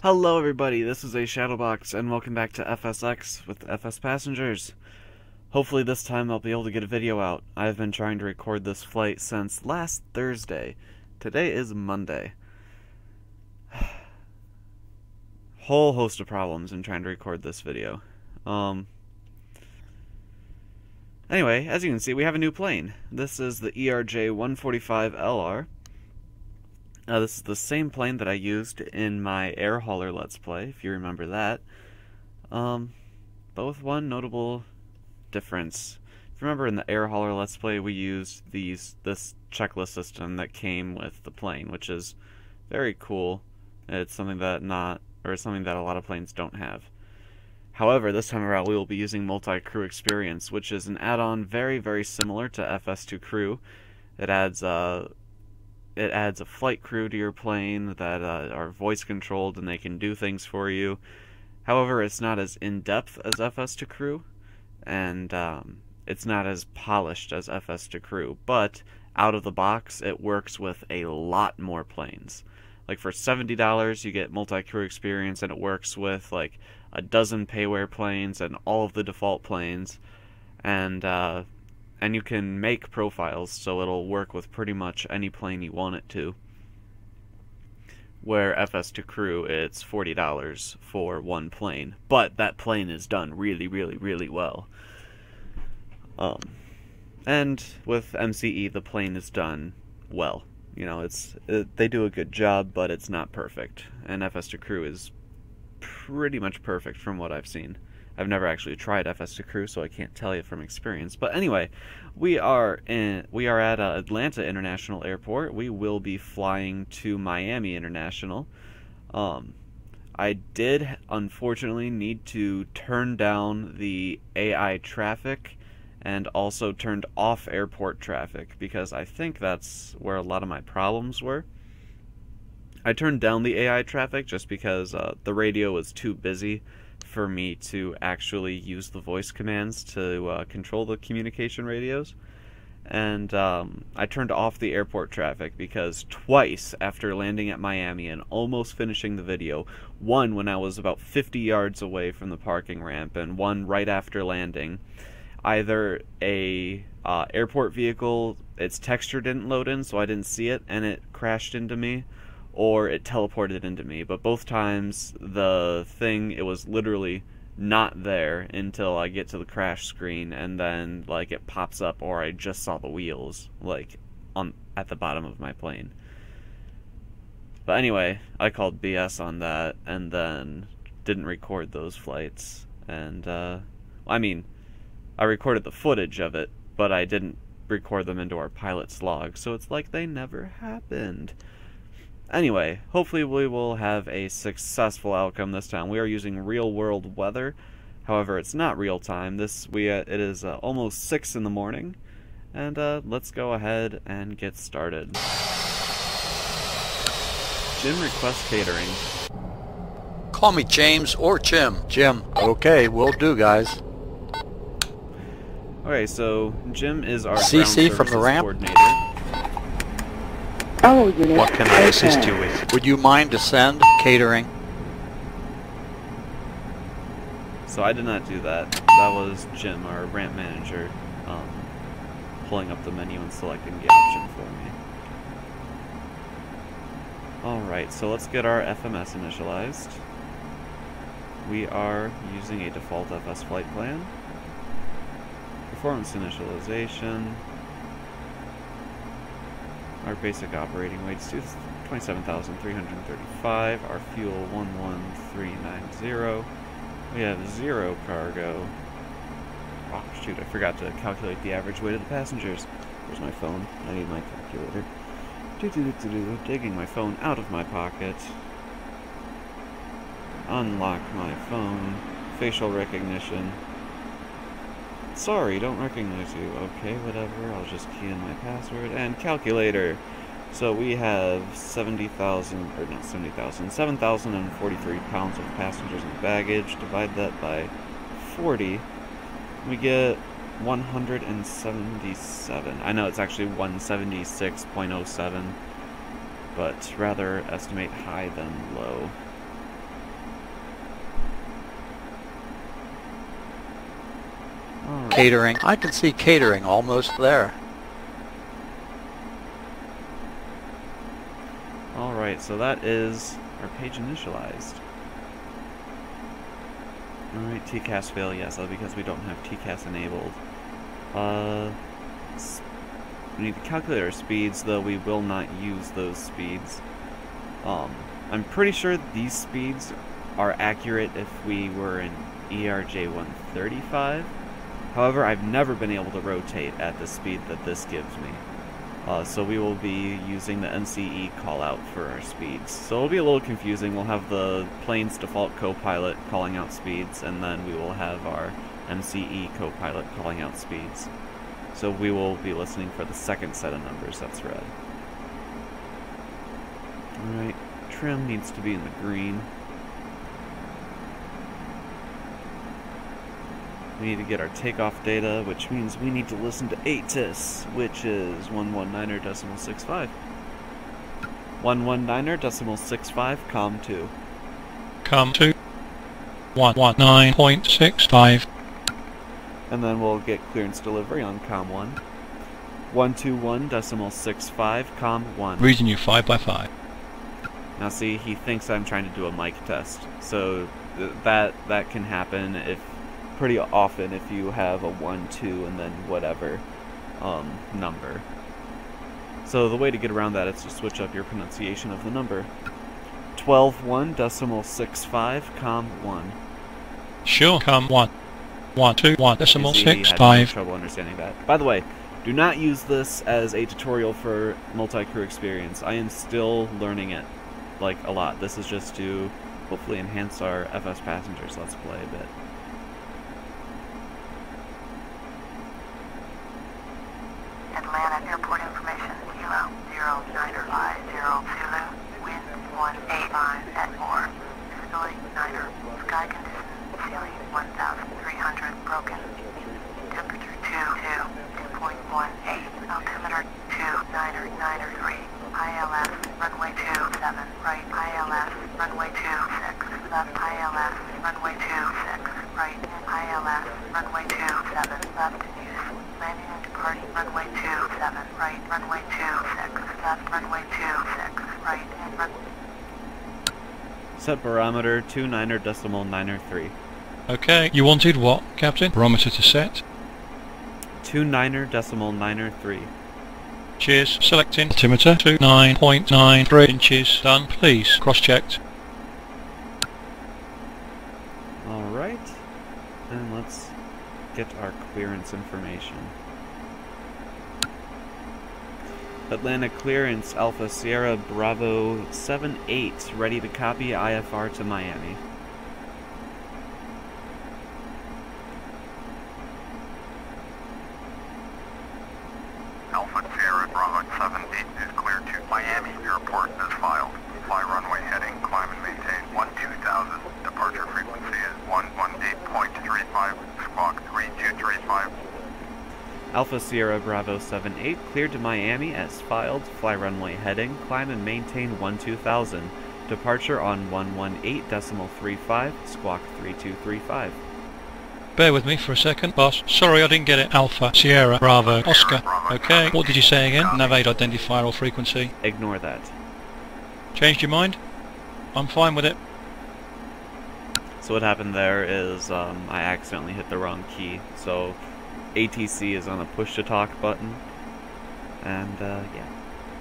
Hello everybody, this is AShadowbox and welcome back to FSX with FSPassengers. Hopefully this time I'll be able to get a video out. I've been trying to record this flight since last Thursday. Today is Monday. Whole host of problems in trying to record this video. Anyway, as you can see, we have a new plane. This is the ERJ-145LR. This is the same plane that I used in my air hauler Let's Play, if you remember that. But with one notable difference. If you remember in the air hauler Let's Play, we used this checklist system that came with the plane, which is very cool. It's something that something that a lot of planes don't have. However, this time around we will be using multi-crew experience, which is an add-on very, very similar to FS2 Crew. It adds a flight crew to your plane that are voice controlled and they can do things for you. However, it's not as in-depth as FS2 Crew, and it's not as polished as FS2 Crew, but out of the box it works with a lot more planes. Like for $70 you get multi-crew experience, and it works with like a dozen payware planes and all of the default planes, and you can make profiles so it'll work with pretty much any plane you want it to. Where FS2 Crew, it's $40 for one plane, but that plane is done really, really, really well. And with MCE, the plane is done well. You know, they do a good job, but it's not perfect. And FS2 Crew is pretty much perfect from what I've seen. I've never actually tried FS2 Crew, so I can't tell you from experience. But anyway, we are at Atlanta International Airport. We will be flying to Miami International. I did unfortunately need to turn down the AI traffic and also turned off airport traffic because I think that's where a lot of my problems were. I turned down the AI traffic just because the radio was too busy for me to actually use the voice commands to control the communication radios. And I turned off the airport traffic because twice after landing at Miami and almost finishing the video, one when I was about 50 yards away from the parking ramp and one right after landing, either a airport vehicle, its texture didn't load in so I didn't see it and it crashed into me, or it teleported into me. But both times it was literally not there until I get to the crash screen, and then like it pops up, or I just saw the wheels like at the bottom of my plane. But anyway, I called BS on that and then didn't record those flights. And I mean, I recorded the footage of it, but I didn't record them into our pilot's log, so it's like they never happened. Anyway, hopefully we will have a successful outcome this time. We are using real-world weather. However, it's not real-time. It is almost 6 in the morning, and let's go ahead and get started. Jim requests catering. Call me James or Jim. Jim. Okay, will do, guys. Okay, so Jim is our CC from the ramp coordinator. Oh, unit. What can I assist you with? Would you mind to send catering? So I did not do that. That was Jim, our ramp manager, pulling up the menu and selecting the option for me. Alright, so let's get our FMS initialized. We are using a default FS flight plan. Performance initialization. Our basic operating weight is 27,335. Our fuel 11390. We have 0 cargo. Oh shoot, I forgot to calculate the average weight of the passengers. Where's my phone? I need my calculator. Digging my phone out of my pocket. Unlock my phone. Facial recognition. Sorry, don't recognize you. Okay, whatever. I'll just key in my password and calculator. So we have 7,043 pounds of passengers and baggage. Divide that by 40. We get 177. I know it's actually 176.07, but rather estimate high than low. Alright. Catering. I can see catering almost there. Alright, so that is our page initialized. Alright, TCAS fail, yes, because we don't have TCAS enabled. We need to calculate our speeds, though we will not use those speeds. I'm pretty sure these speeds are accurate if we were in ERJ 135. However, I've never been able to rotate at the speed that this gives me. So we will be using the MCE callout for our speeds. So it'll be a little confusing. We'll have the plane's default co-pilot calling out speeds, and then we will have our MCE co-pilot calling out speeds. So we will be listening for the second set of numbers that's read. Alright, trim needs to be in the green. We need to get our takeoff data, which means we need to listen to ATIS, which is 119.65. 119.65, COM2. COM2. 119.65. And then we'll get clearance delivery on COM1. 121.65, COM1. Reading you 5 by 5. Now see, he thinks I'm trying to do a mic test, so that can happen pretty often if you have a 1, 2, and then whatever number. So the way to get around that is to switch up your pronunciation of the number. 12.1.65, COM1. Sure, COM1. 121.65. He had no trouble understanding that. By the way, do not use this as a tutorial for multi-crew experience. I am still learning it, like, a lot. This is just to hopefully enhance our FSPassengers Let's Play a bit. Atlanta Airport information, Kilo 0950 Zulu, wind 185 at 4, Philly Niner, sky condition, ceiling 1,300, broken, temperature 2.18, altimeter 2993, ILS, runway 27, right, ILS, runway 26, left, ILS, runway 26, right, ILS, runway 27, left, use, landing and departing, runway 27, right, runway 26, left, runway 26, right, and Set barometer 29.93. Okay, you wanted what, Captain? Barometer to set. 29.93. Cheers. Selecting altimeter to 9.93 inches. Done. Please cross-checked. Alright, and let's get our clearance information. Atlanta clearance, Alpha Sierra Bravo 78, ready to copy IFR to Miami. Alpha Sierra Bravo 78 is clear to Miami. Your report is filed. Fly runway heading, climb and maintain 12,000. Departure frequency is 118.35, squawk 3235. Alpha Sierra Bravo 78, cleared to Miami as filed. Fly runway heading, climb and maintain 12,000. Departure on 118.35, squawk 3235. Bear with me for a second, boss. Sorry, I didn't get it. Alpha Sierra Bravo Oscar. Okay, what did you say again? Nav aid identifier or frequency? Ignore that. Changed your mind? I'm fine with it. So what happened there is I accidentally hit the wrong key. So ATC is on the push to talk button, and yeah,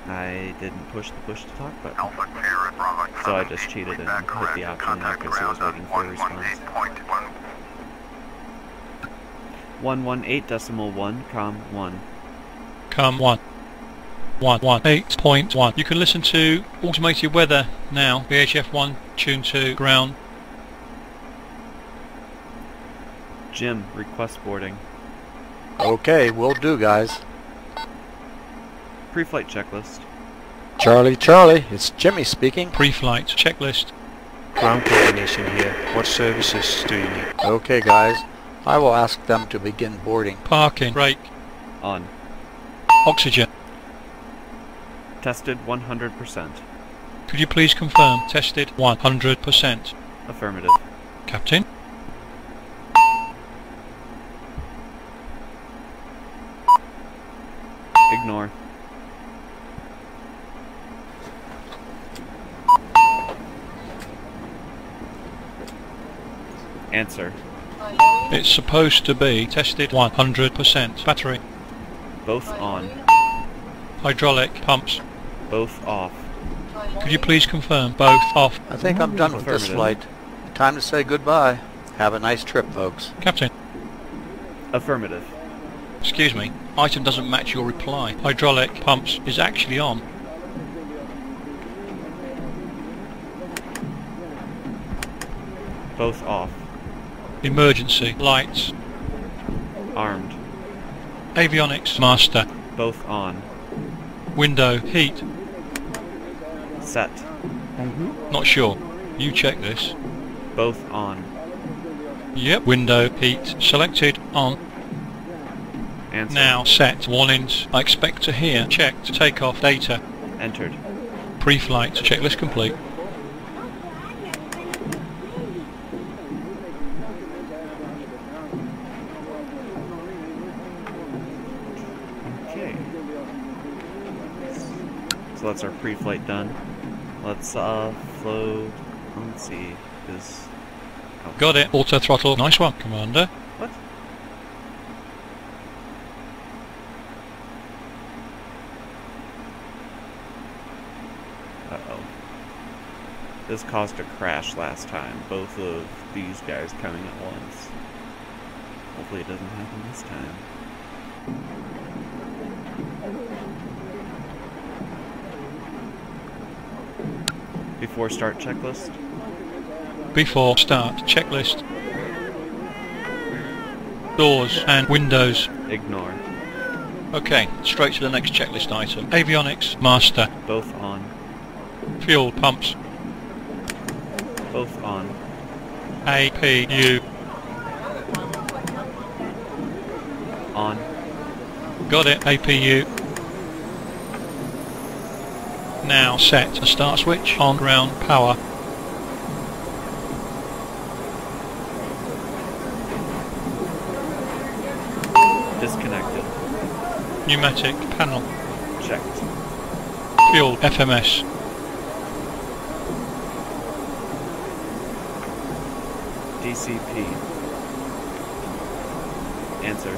I didn't push the push to talk button. Alpha Sierra Bravo So I just cheated and hit the option there because I was waiting for a response. 118.1, COM1. COM1. 118.1. You can listen to automated weather now. VHF 1, tune to ground. Jim, request boarding. Okay, will do, guys. Pre-flight checklist. Charlie, Charlie, it's Jimmy speaking. Pre-flight checklist. Ground coordination here. What services do you need? Okay, guys. I will ask them to begin boarding. Parking. Brake. On. Oxygen. Tested 100%. Could you please confirm? Tested 100%. Affirmative. Captain? Answer. It's supposed to be tested 100%. Battery. Both on. Hydraulic pumps. Both off. Could you please confirm both off? I think I'm done with this Affirmative. flight. Time to say goodbye. Have a nice trip, folks. Captain. Affirmative. Excuse me. Item doesn't match your reply. Hydraulic pumps is actually on. Both off. Emergency lights. Armed. Avionics master. Both on. Window heat. Set. Not sure. You check this. Both on. Yep. Window heat selected on. Answer. Now set. Warnings. I expect to hear. Checked. Takeoff data. Entered. Pre-flight checklist complete. Okay. So that's our pre-flight done. Let's flow. Let's see. Is Got it. Auto throttle. Nice one, Commander. what? Uh-oh. This caused a crash last time. Both of these guys coming at once. Hopefully it doesn't happen this time. Before start checklist. Before start checklist. Doors and windows. Ignore. Okay, straight to the next checklist item. Avionics master. Both on. Fuel pumps. Both on. APU. On. Got it. APU. Now set the start switch on ground power. Disconnected. Pneumatic panel. Checked. Fuel FMS. DCP. Answer.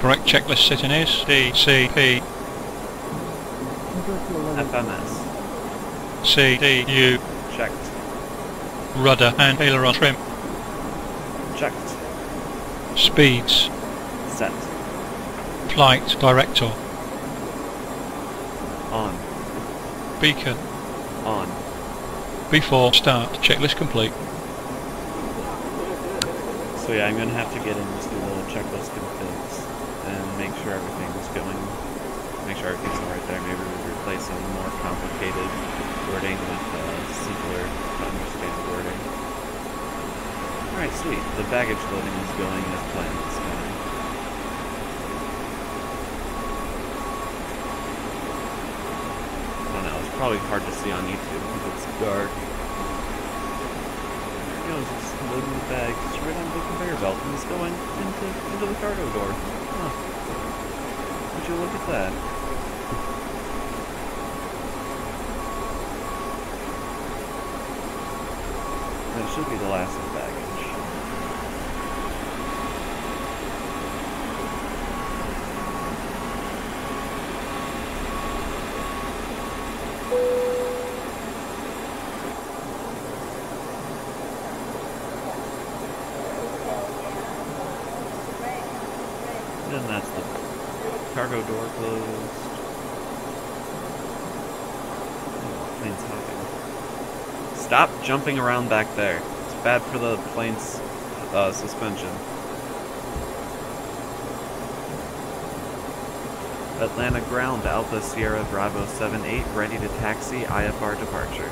Correct checklist setting is DCP. FMS. CDU. Checked. Rudder and aileron trim. Checked. Speeds. Set. Flight director. On. Beacon. On. Before start checklist complete. So yeah, I'm gonna have to get into the checklist configs and make sure everything's going. Make sure everything's alright there. Maybe we'll replace some more complicated wording with simpler to understand wording. Alright, sweet. The baggage loading is going as planned this time. I don't know, it's probably hard to see on YouTube because it's dark. There it goes, it's loading the bag. It's right onto the conveyor belt and it's going into the cargo door. Huh. Would you look at that? That should be the last of the baggage. And that's the cargo door closed. Oh, plane's hopping. Stop jumping around back there. It's bad for the plane's suspension. Atlanta ground, Alpha Sierra Bravo 78, ready to taxi, IFR departure.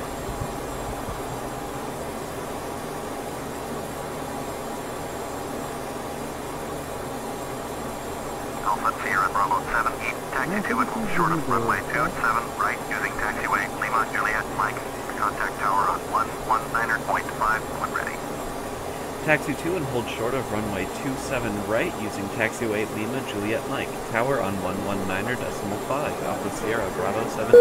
Alpha Sierra Bravo 78, taxi 2 and hold short of runway 27 right using taxiway Lima Juliet Mike. Contact tower on 119.5 when ready. Taxi 2 and hold short of runway 27 right using taxiway Lima Juliet Mike. Tower on 119.5, Alpha Sierra Bravo 78.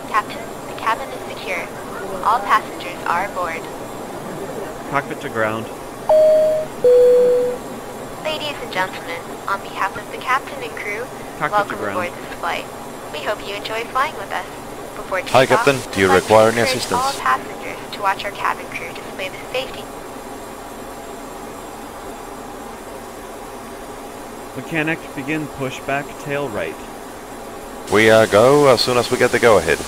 Captain, the cabin is secure. All passengers are aboard. Cockpit to ground. Ladies and gentlemen, on behalf of the captain and crew, Cockpit to welcome ground. aboard this flight. We hope you enjoy flying with us. Before Hi, takeoff, Captain. Do you we'd like to require any encourage assistance? all passengers to watch our cabin crew display the safety. Mechanic, begin pushback tail right. We go as soon as we get the go-ahead.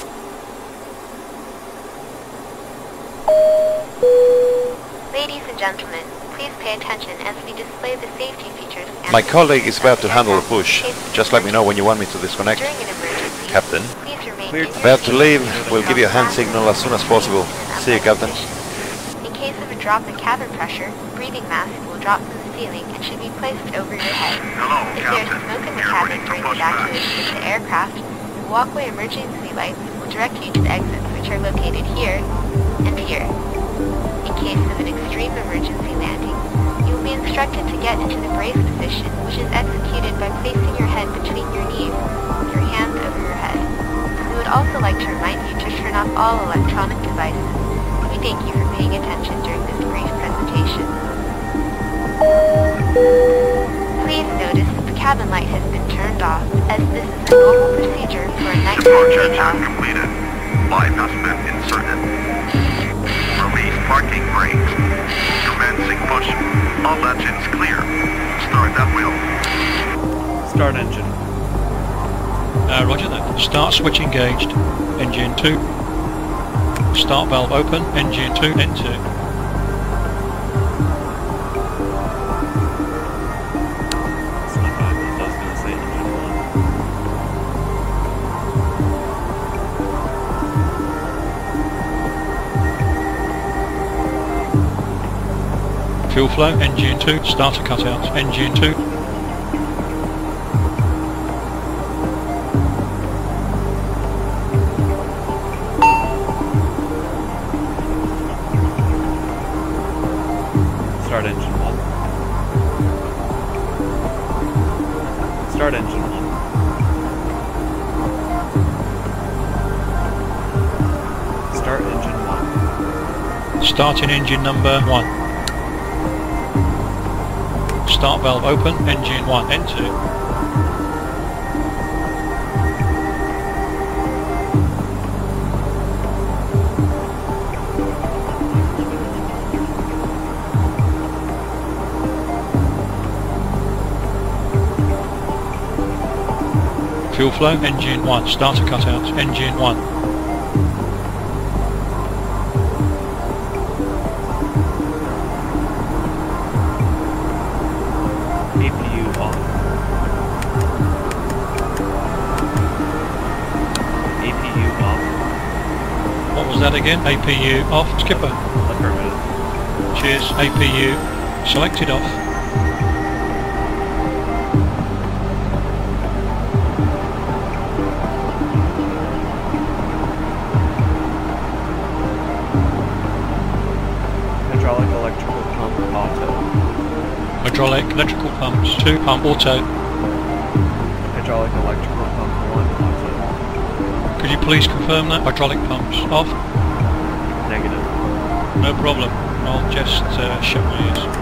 Ladies and gentlemen, please pay attention as we display the safety features. And My colleague is about to the handle the aircraft push. in case Just of let me know when you want me to disconnect. During an emergency, Captain. please remain Cleared. in your About to seat. leave. We'll give you a hand signal as soon as possible. See you, Captain. In case of a drop in cabin pressure, breathing mask will drop from the ceiling and should be placed over your head. Hello, If there is Captain. smoke in the You're cabin ready to during push evacuation of the aircraft, the walkway emergency lights will direct you to the exits, which are located here and here. In case of an extreme emergency landing, you will be instructed to get into the brace position, which is executed by placing your head between your knees with your hands over your head. We would also like to remind you to turn off all electronic devices. We thank you for paying attention during this brief presentation. Please notice that the cabin light has been turned off, as this is a normal procedure for a nighttime Departure check takeoff. completed. Light has been inserted. Release parking brakes. Commencing push. All engines clear. Start that wheel. Start engine. Roger that. Start switch engaged. Engine 2. Start valve open. Engine 2. N2. It's not bad, but I was gonna say engine 1. Fuel flow. Engine 2. Starter cutout. Engine 2. Start engine 1. Start engine 1. Start engine 1. Starting engine number 1. Start valve open. Engine 1. N2. Fuel flow, engine 1, starter cutout, engine 1. APU off. APU off. What was that again? APU off, skipper. Affirmative. Cheers, APU selected off. Hydraulic electrical pump auto. Hydraulic electrical pumps 2, pump auto. Hydraulic electrical pump 1 auto. Could you please confirm that? Hydraulic pumps off? Negative. No problem. I'll just shut my ears.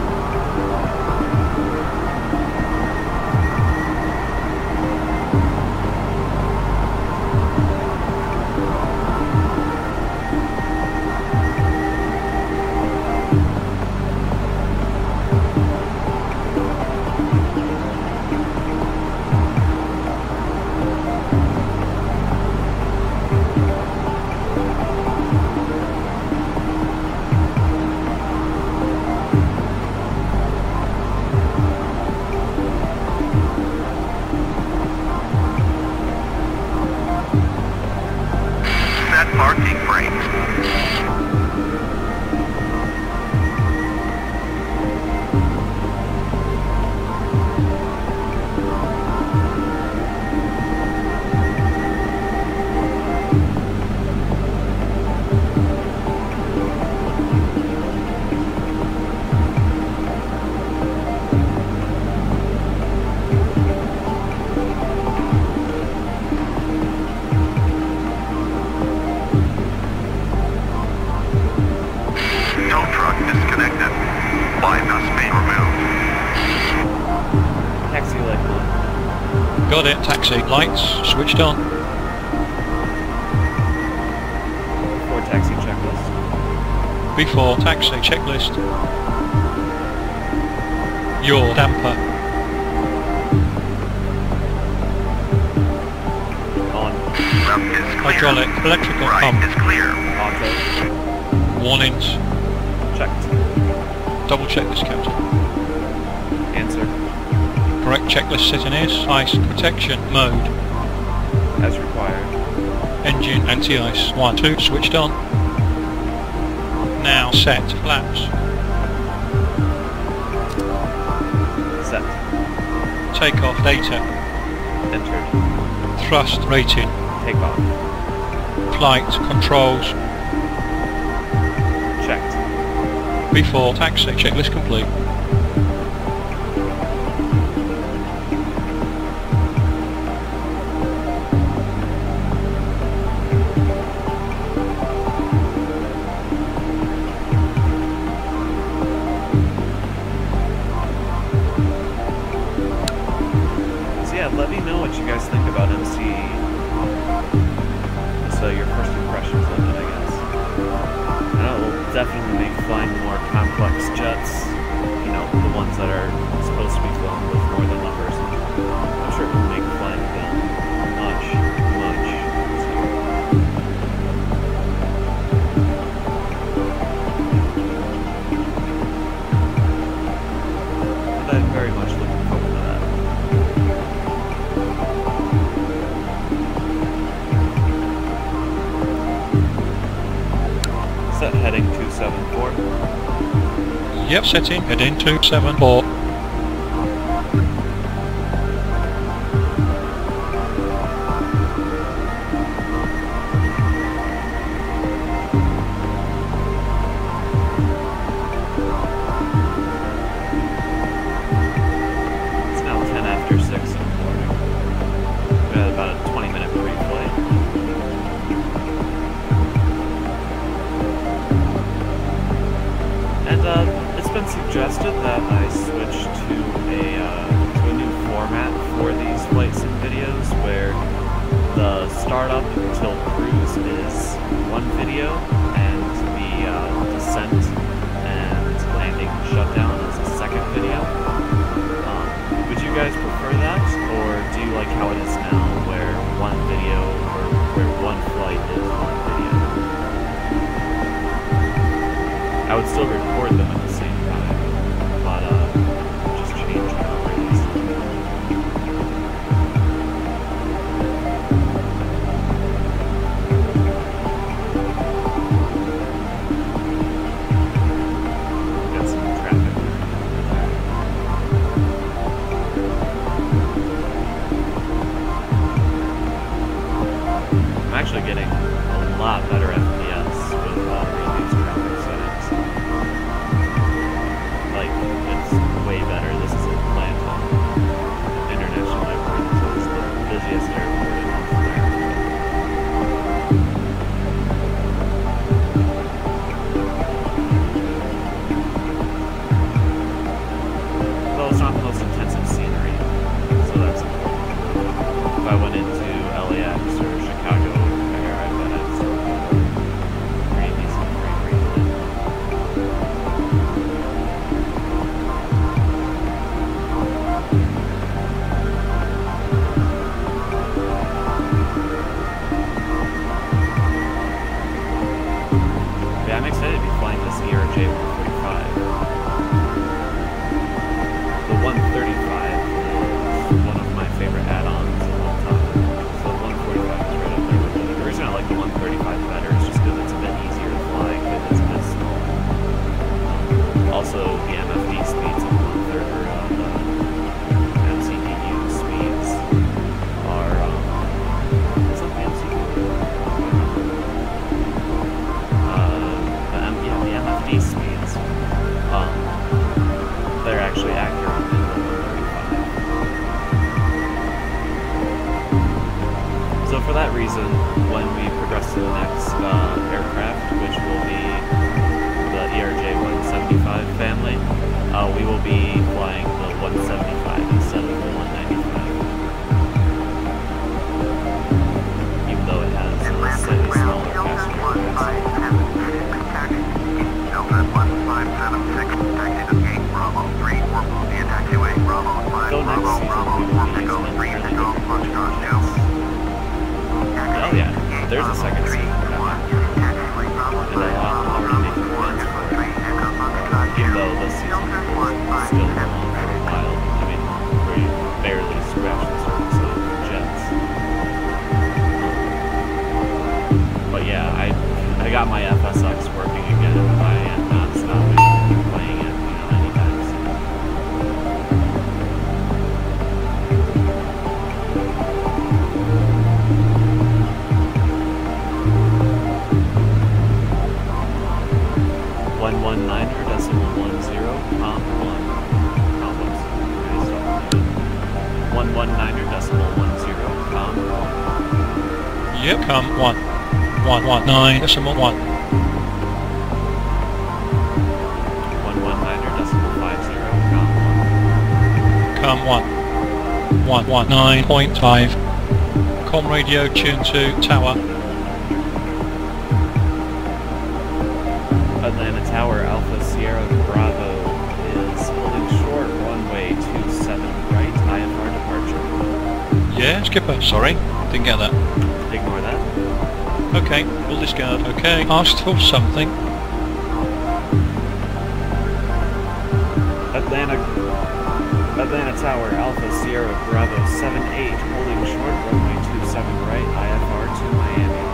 Set parking brakes. Tow truck disconnected. Bypass main removed. Taxi light on. Got it. Taxi. Lights switched on. Before taxi checklist. Before taxi checklist. Your damper. On. Left is clear. Hydraulic. Electrical Right pump. is clear. Auto. Warnings. Checked. Double check this, Captain. Answer. Correct checklist setting is ice protection mode. As required. Engine anti-ice. 1, 2, switched on. Now set flaps. Set. Takeoff data. Entered. Thrust rating. Takeoff. Flight controls. Checked. Before taxi checklist complete. So yeah, let me know what you guys think about MCE. So your first impressions of it, I guess. I know it will definitely make flying more complex jets, you know, the ones that are supposed to be flown with more than one person. I'm sure it will make flying them much, much easier. And I'm very much looking forward to that. Set heading 274. Yep, setting heading 274. It's now 10 after 6 in the morning. We had about a 20-minute pre-flight. And it's been suggested that I switch to a new format for these flight sim videos where the startup until cruise is one video and the descent and landing shutdown is a second video. Would you guys prefer that, or do you like how it is now where one video or where one flight is one video? I would still record them at the same time, but just change how it is. Got some traffic. I'm actually getting a lot better FPS with reduced traffic settings. Like, it's way better. This is Atlanta International Airport, so it's the busiest airport in North America. Though it's not the most intensive scenery, so that's important. If I went into LAX or Chicago, I bet I'd still get a pretty decent frame rate. Yeah, I'm excited to be flying this ERJ-145. The 135 is one of my favorite add-ons of all time. So the 145 is right up there with it. The reason I like the 135 better is just because it's a bit easier to fly because it's a bit smaller. Also, the MFD speeds on the MCDU speeds are, is that the MCDU? The MFD speeds there's a second seat. And I'll already make plans for it. Even though this season is still going on for a while. I mean, we barely scratched the surface of jets. But yeah, I got my FSX working again. I am not stopping playing it, anytime soon. .10, complex. 119.10, Yep, com 1. 119 decimal 1. 119.50, Com 1. 119.5. Com radio tune to tower. Atlanta Tower, Alpha Sierra Bravo is holding short, runway 27 right, IFR departure. Yeah, skipper, sorry, didn't get that. Ignore that. Okay, we'll discard. Okay, asked for something. Atlanta Tower, Alpha Sierra Bravo 78, holding short, runway 27 right, IFR to Miami.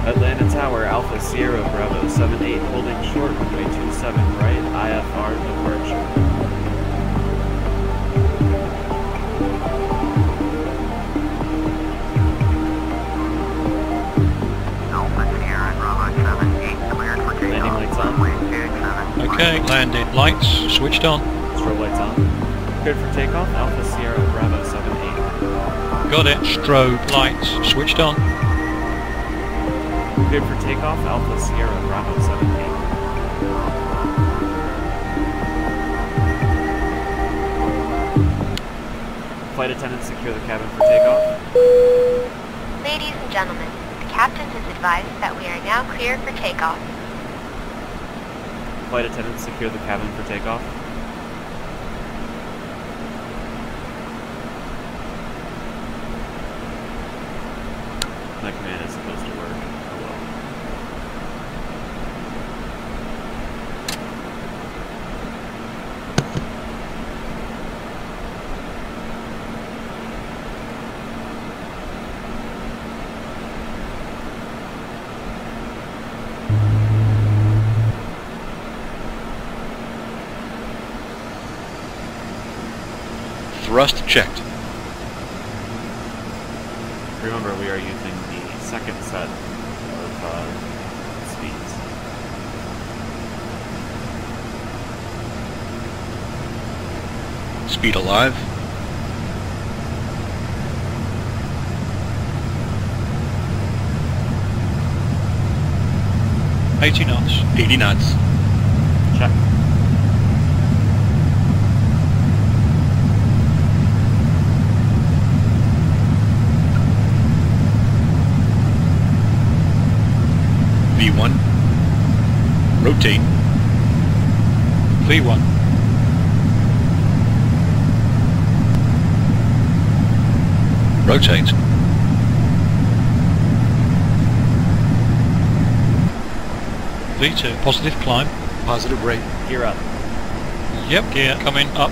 Atlanta Tower, Alpha Sierra Bravo 78, holding short, runway 27 right, IFR departure. Landing lights on. Okay, landed. Lights switched on. Strobe lights on. Good for takeoff, Alpha Sierra Bravo 78. Got it. Strobe lights switched on. Good for takeoff, Alpha Sierra Bravo 78. Flight attendants secure the cabin for takeoff. Ladies and gentlemen, the captain has advised that we are now clear for takeoff. Flight attendants secure the cabin for takeoff. My command is supposed to work. Oh well. Thrust checked. Remember, we are using the second set of speeds. Speed alive. $80 knots. 80 knots. Check. V1. Rotate. V1. Rotate. V2. Positive climb. Positive rate. Gear up. Yep, gear coming up.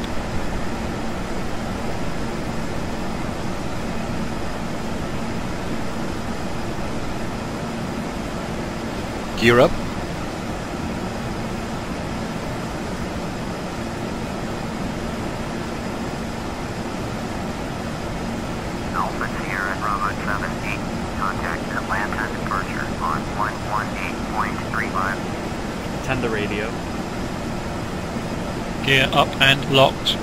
Gear up. Alpha Sierra Bravo 78, contact Atlanta departure on 118.35. Tend the radio. Gear up and locked.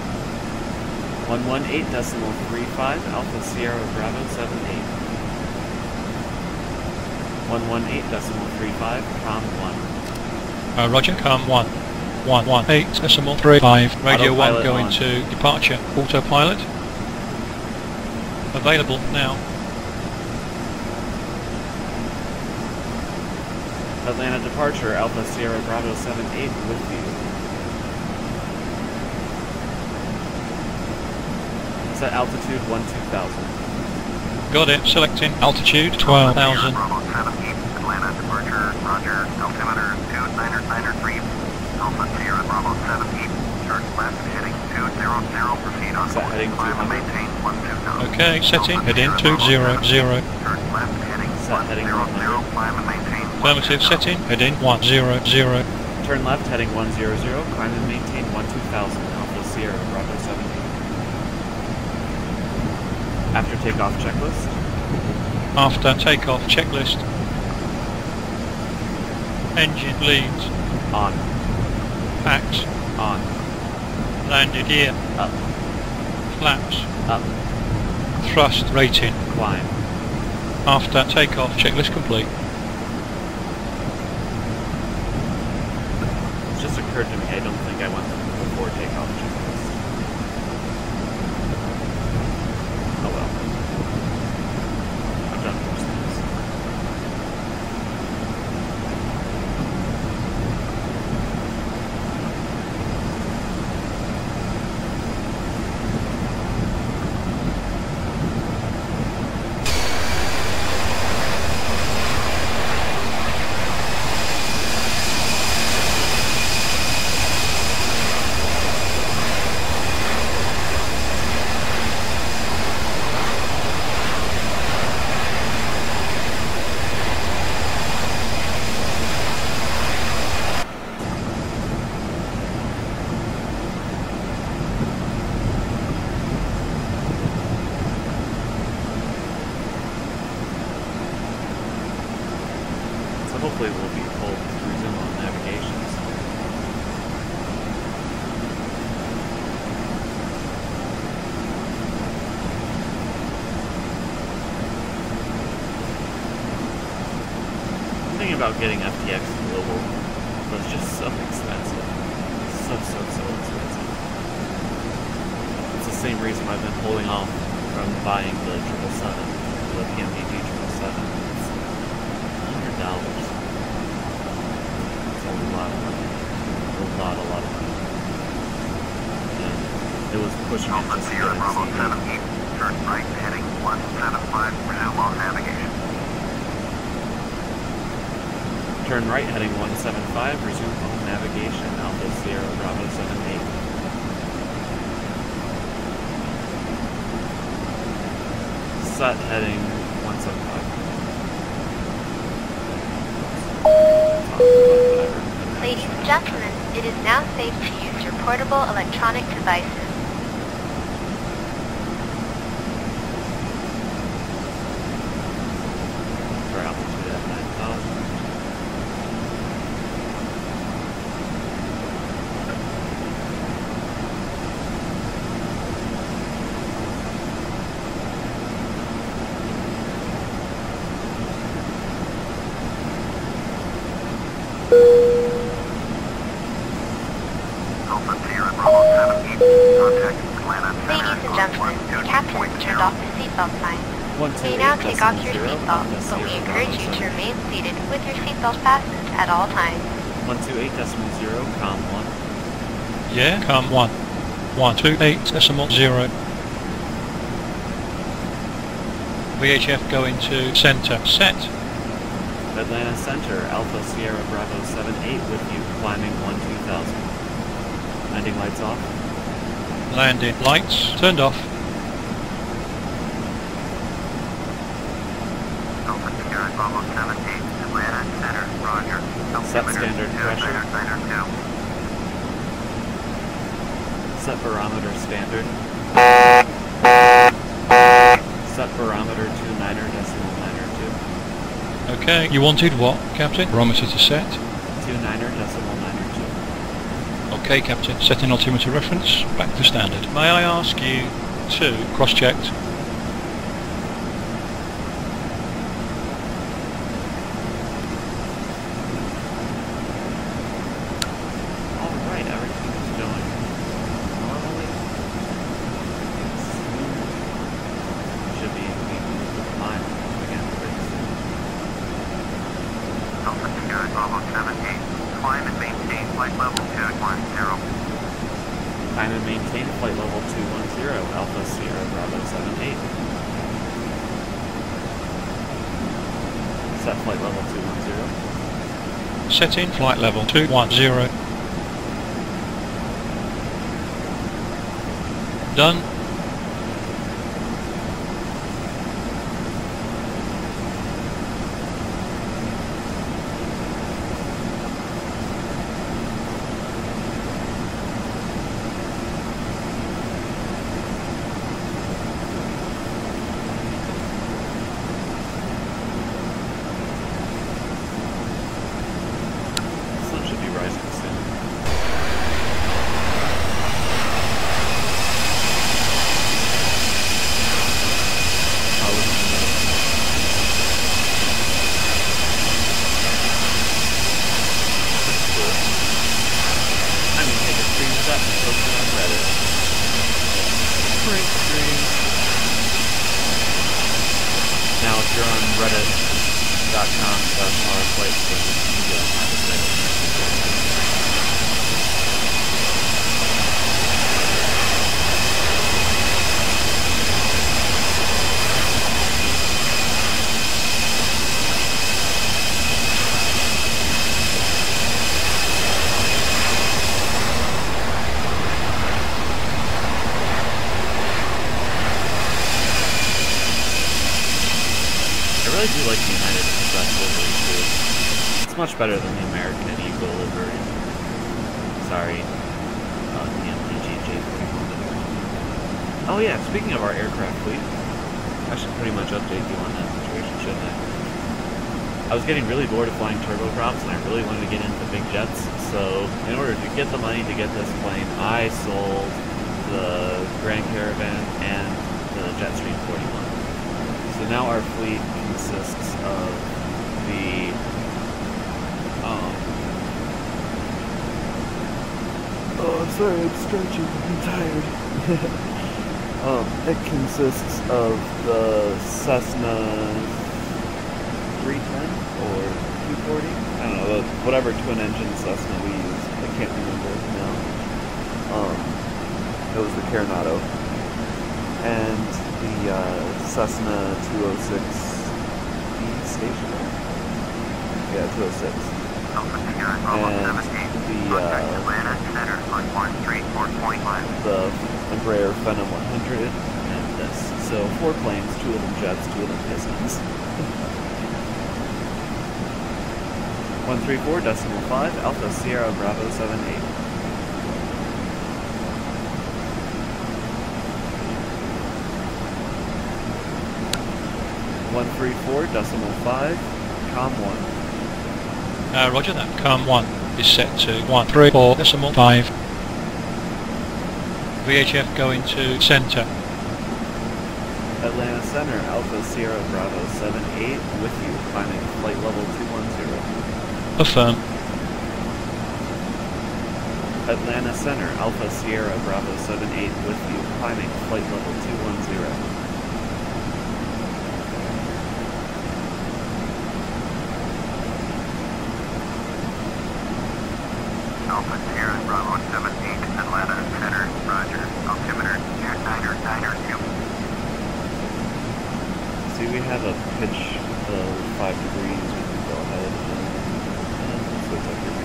118.35, Alpha Sierra Bravo 78. 118.35, com 1. Roger, com 1. 118.35. Radio 1 Autopilot going on. to departure. Autopilot. Available now. Atlanta departure, Alpha Sierra Bravo 78 with you. Set altitude 12,000. Got it. Selecting altitude 12,000. Bravo 7 East, Atlanta departure, roger, altimeter 299 Alpha Sierra Bravo 7 East, turn left heading 200, proceed on Set heading climb and 200. maintain 120. Okay, setting, heading 200. Turn left heading Set heading 100, climb and maintain 120. Affirmative, setting, heading 100. Turn left heading 100, climb and maintain 12,000, Alpha Sierra Bravo 7. After takeoff checklist. After takeoff checklist. Engine leads. On. Packs. On. Landed gear. Up. Flaps. Up. Thrust rating. Climb. After takeoff checklist complete. It just occurred to me, I don't think I went through the before takeoff checklist. Oh well. I've done worse things. Hopefully we'll be able to resume on navigations. I'm thinking about getting FTX Global, but it's just so expensive. So expensive. It's the same reason I've been holding off from buying the 777, the PMDG 777. It's $100. A lot of money. And it was pushing it Alpha just to Sierra get Bravo it 7 East, turn right heading 175, resume on navigation. Turn right heading 175, resume on navigation, Alpha Sierra Bravo 78. Set heading 175. Ladies and gentlemen, it is now safe to use your portable electronic devices. For altitude at 9,000. Alpha Sierra Bravo 7 East, contact Atlanta Center. Ladies and gentlemen, the captain has turned off the seatbelt sign. You may now take off your seatbelt, but we encourage you to remain seated with your seatbelt fastened at all times. 128.0, com 1. Yeah, com 1. 128.0. VHF going to center. Set. Atlanta Center, Alpha Sierra Bravo 78 with you, climbing 12,000. Landing lights off. Landing lights turned off. Alpha Sierra Bravo 7 East, Atlanta Center, roger. Set standard pressure. 299.2. Set barometer standard. Set barometer 29.92. Okay, you wanted what, Captain? Barometer to set. 29.92. Okay, Captain. Setting altimeter reference. Back to standard. May I ask you to cross-checked? Alright, everything is going normally. Should be able to climb again pretty soon. Alpha Sierra Bravo 7 East, climb and maintain flight level 210. Climb and maintain flight level 210, Alpha Sierra Bravo 78. Set flight level 210. Setting flight level 210. Done. Sun should be rising soon. I'll look at the notes. That's cool. I mean, take a screenshot and post it on Reddit. Print screen. Now, if you're on reddit.com/rflights, then you don't have it there. I really do like the United Express livery too. It's much better than the American Eagle livery. Sorry, the MPG J41. Oh yeah, speaking of our aircraft fleet, I should pretty much update you on that situation, shouldn't I? I was getting really bored of flying turboprops and I really wanted to get into big jets, so in order to get the money to get this plane, I sold the Grand Caravan and the Jetstream 41. So now our fleet consists of the oh, I'm sorry, I'm stretching, I'm tired. It consists of the Cessna 310 or 240. I don't know, whatever twin engine Cessna we use. I can't remember now. It was the Coronado. And the Cessna 206 stationary. Yeah, 206. And the Embraer Phenom 100 and this. So 4 planes, 2 of them jets, 2 of them pistons. 134.5 Alpha Sierra Bravo 78. .5 Com 1. Roger that. Com 1 is set to 134.5. VHF going to centre. Atlanta Center, Alpha Sierra Bravo 78 with you, climbing flight level 210. Affirm. Atlanta Center, Alpha Sierra Bravo 78 with you, climbing flight level 210. Alpha Sierra Bravo 78, Atlanta Center, roger. Altimeter 2992. See, we have a pitch of 5 degrees. We can go ahead and switch up your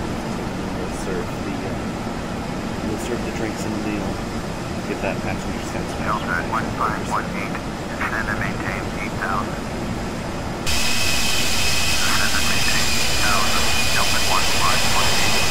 we'll serve the drinks and the meal. Get that passenger satisfaction. Delta 1518, descend and maintain 8,000. Descend and maintain 8,000. Delta 1518.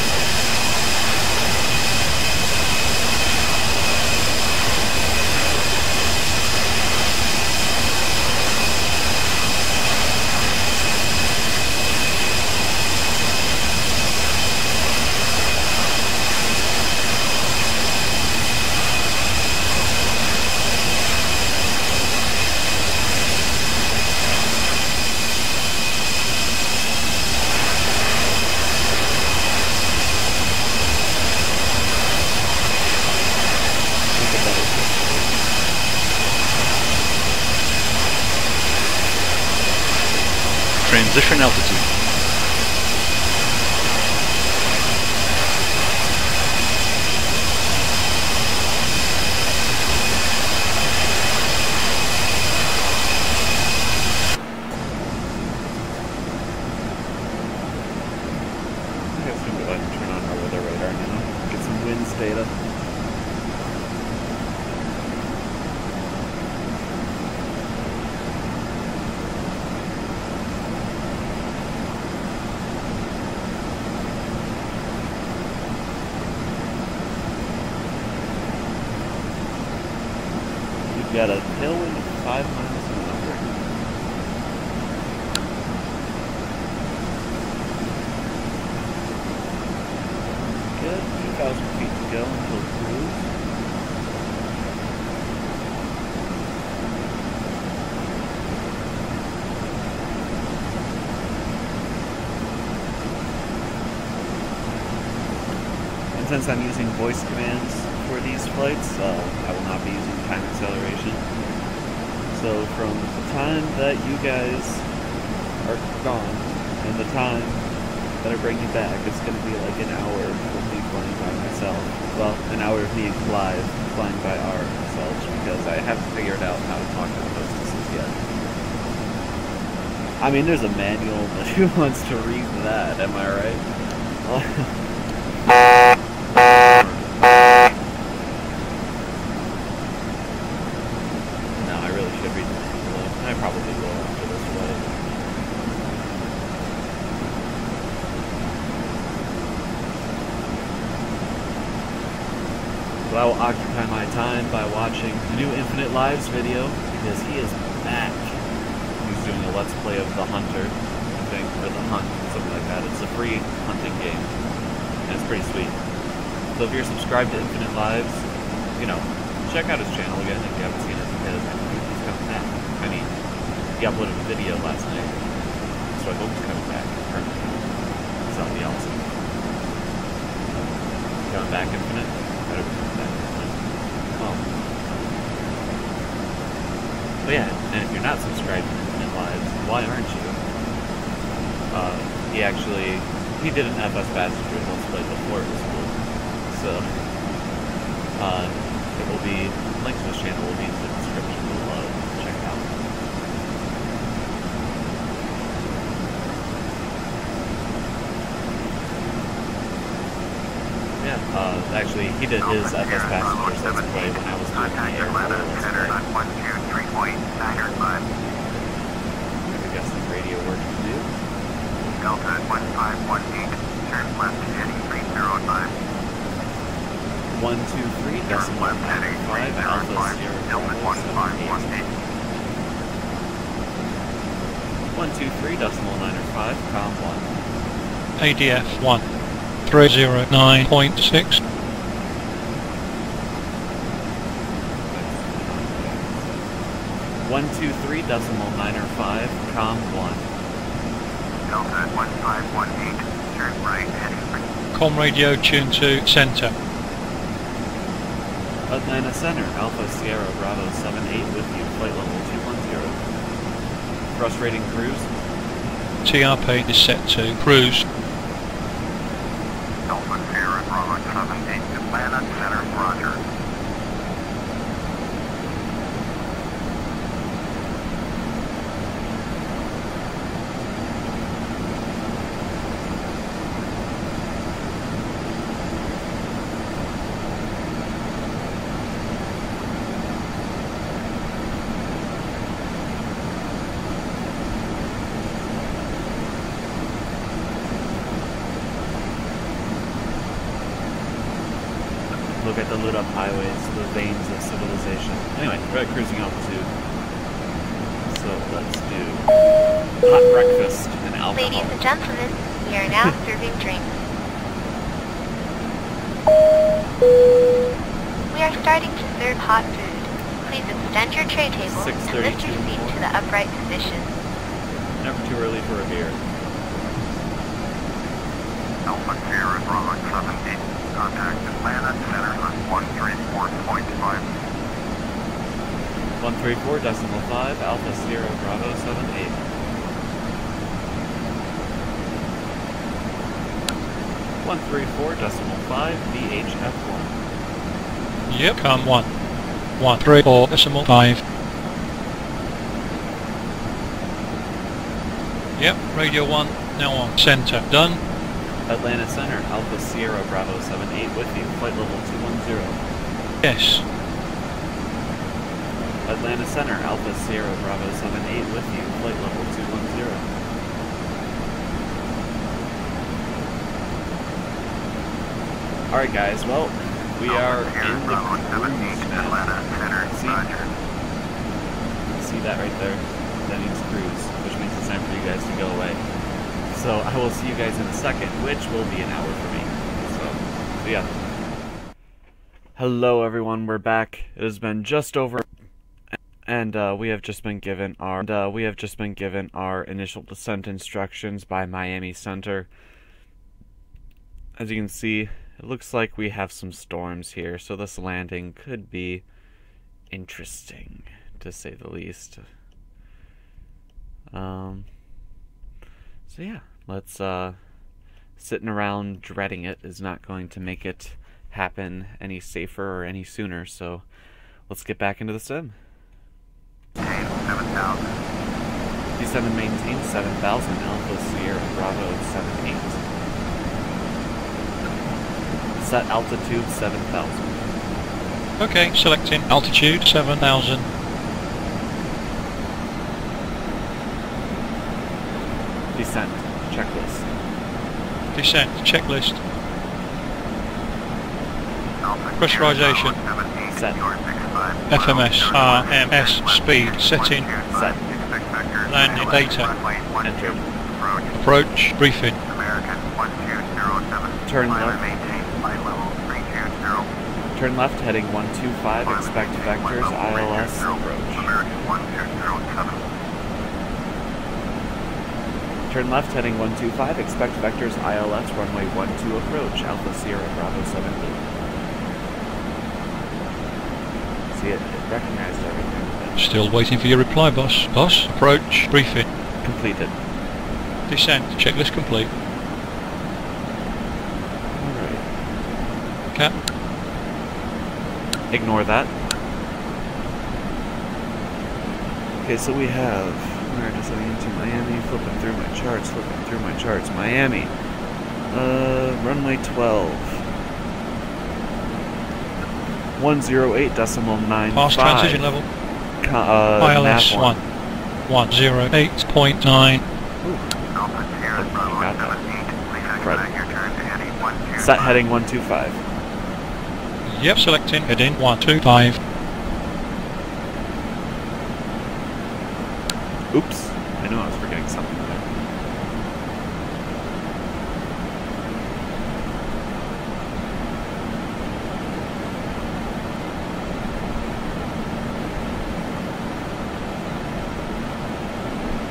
Transition altitude. got a tailwind of 5 miles an hour. Good, 2,000 feet to go until cruise. And since I'm using voice commands for these flights, I will not be using time acceleration. So from the time that you guys are gone and the time that I bring you back, it's going to be like an hour of me flying by myself. Well, an hour of me and Clive flying by ourselves, because I haven't figured out how to talk to the hostesses yet. I mean, there's a manual, but who wants to read that, am I right? No, I really should read the manual. I probably will after this flight. So I will occupy my time by watching the new Infinite Lives video, because he is back. He's doing a Let's Play of The Hunter, I think, or The Hunt, something like that. It's a free hunting game, and it's pretty sweet. So if you're subscribed to Infinite Lives, you know, check out his channel again if you haven't seen it, because I think he's coming back. I mean, he uploaded a video last night, so I hope he's coming back permanently. So that'll be awesome. Coming back, Infinite? Better be coming back, Infinite. Oh. But yeah, and if you're not subscribed to Infinite Lives, why aren't you? He did an FSPassengers Let's Play before it was cool. So, it will be, link to his channel will be in the description below. Check it out. Yeah, actually, he did his FSPassengers Let's Play when I was doing the airport Let's Play. I guess some radio work to do. Delta 1518, turn left heading 305. 123, decimal 5, Alpha Sierra Bravo 78. 123, decimal 905, com 1. ADF 1 309.6. 123, decimal 905, com 1. Delta 1518, turn right heading 3. Com radio tune to center. Atlanta Center, Alpha Sierra Bravo 78 with you, flight level 210. Thrust rating cruise. TRP is set to cruise. Alpha Sierra Bravo 78, Atlanta Center, roger. Look at the lit up highways, the veins of civilization. Anyway, we're at cruising altitude. So let's do hot breakfast and alcohol. Ladies and gentlemen, we are now serving drinks. We are starting to serve hot food. Please extend your tray table and lift your seat to the upright position. Never too early for a beer. Alpha Sierra Bravo 78, contact Atlanta Center on 134.5. 134, decimal 5, Alpha Sierra Bravo 78. 134, decimal 5, VHF1. Yep, com 1. 134 decimal 5. Yep, radio 1 now on center. Done. Atlanta Center, Alpha Sierra Bravo 78 with you, flight level 210. Yes. Atlanta Center, Alpha Sierra Bravo 78 with you, flight level 210. Alright guys, well, we are in the cruise now. See, that right there? That means cruise, which means it's time for you guys to go away. So I will see you guys in a second, which will be an hour for me. So yeah. Hello everyone, we're back. It has been just over, and we have just been given our initial descent instructions by Miami Center. As you can see, it looks like we have some storms here, so this landing could be interesting, to say the least. So yeah, let's sitting around dreading it is not going to make it happen any safer or any sooner, so let's get back into the sim. 7,000. Descend and maintain 7,000, Alpha Sierra Bravo 78. Set altitude 7,000. Okay, selecting altitude 7,000. Descent checklist. Descent checklist. Pressurization. Set. FMS, RMS, speed, setting, Set. landing data, Entered. approach, briefing, Turn left. Turn left heading 125, expect vectors, ILS, approach. Turn left heading 125, expect vectors, ILS, runway 12 approach, Alpha Sierra Bravo 78. See, it recognized everything. still waiting for your reply, boss. Boss, approach, briefing, Completed. descent, checklist complete. Alright. Cap, Ignore that. Okay, so we have, we're just heading into Miami, flipping through my charts, Miami. Runway 12. 108.95. pass transition level, ILS nav 108.9. Set heading 125. Yep, selecting heading 125. Oops, I knew I was forgetting something there.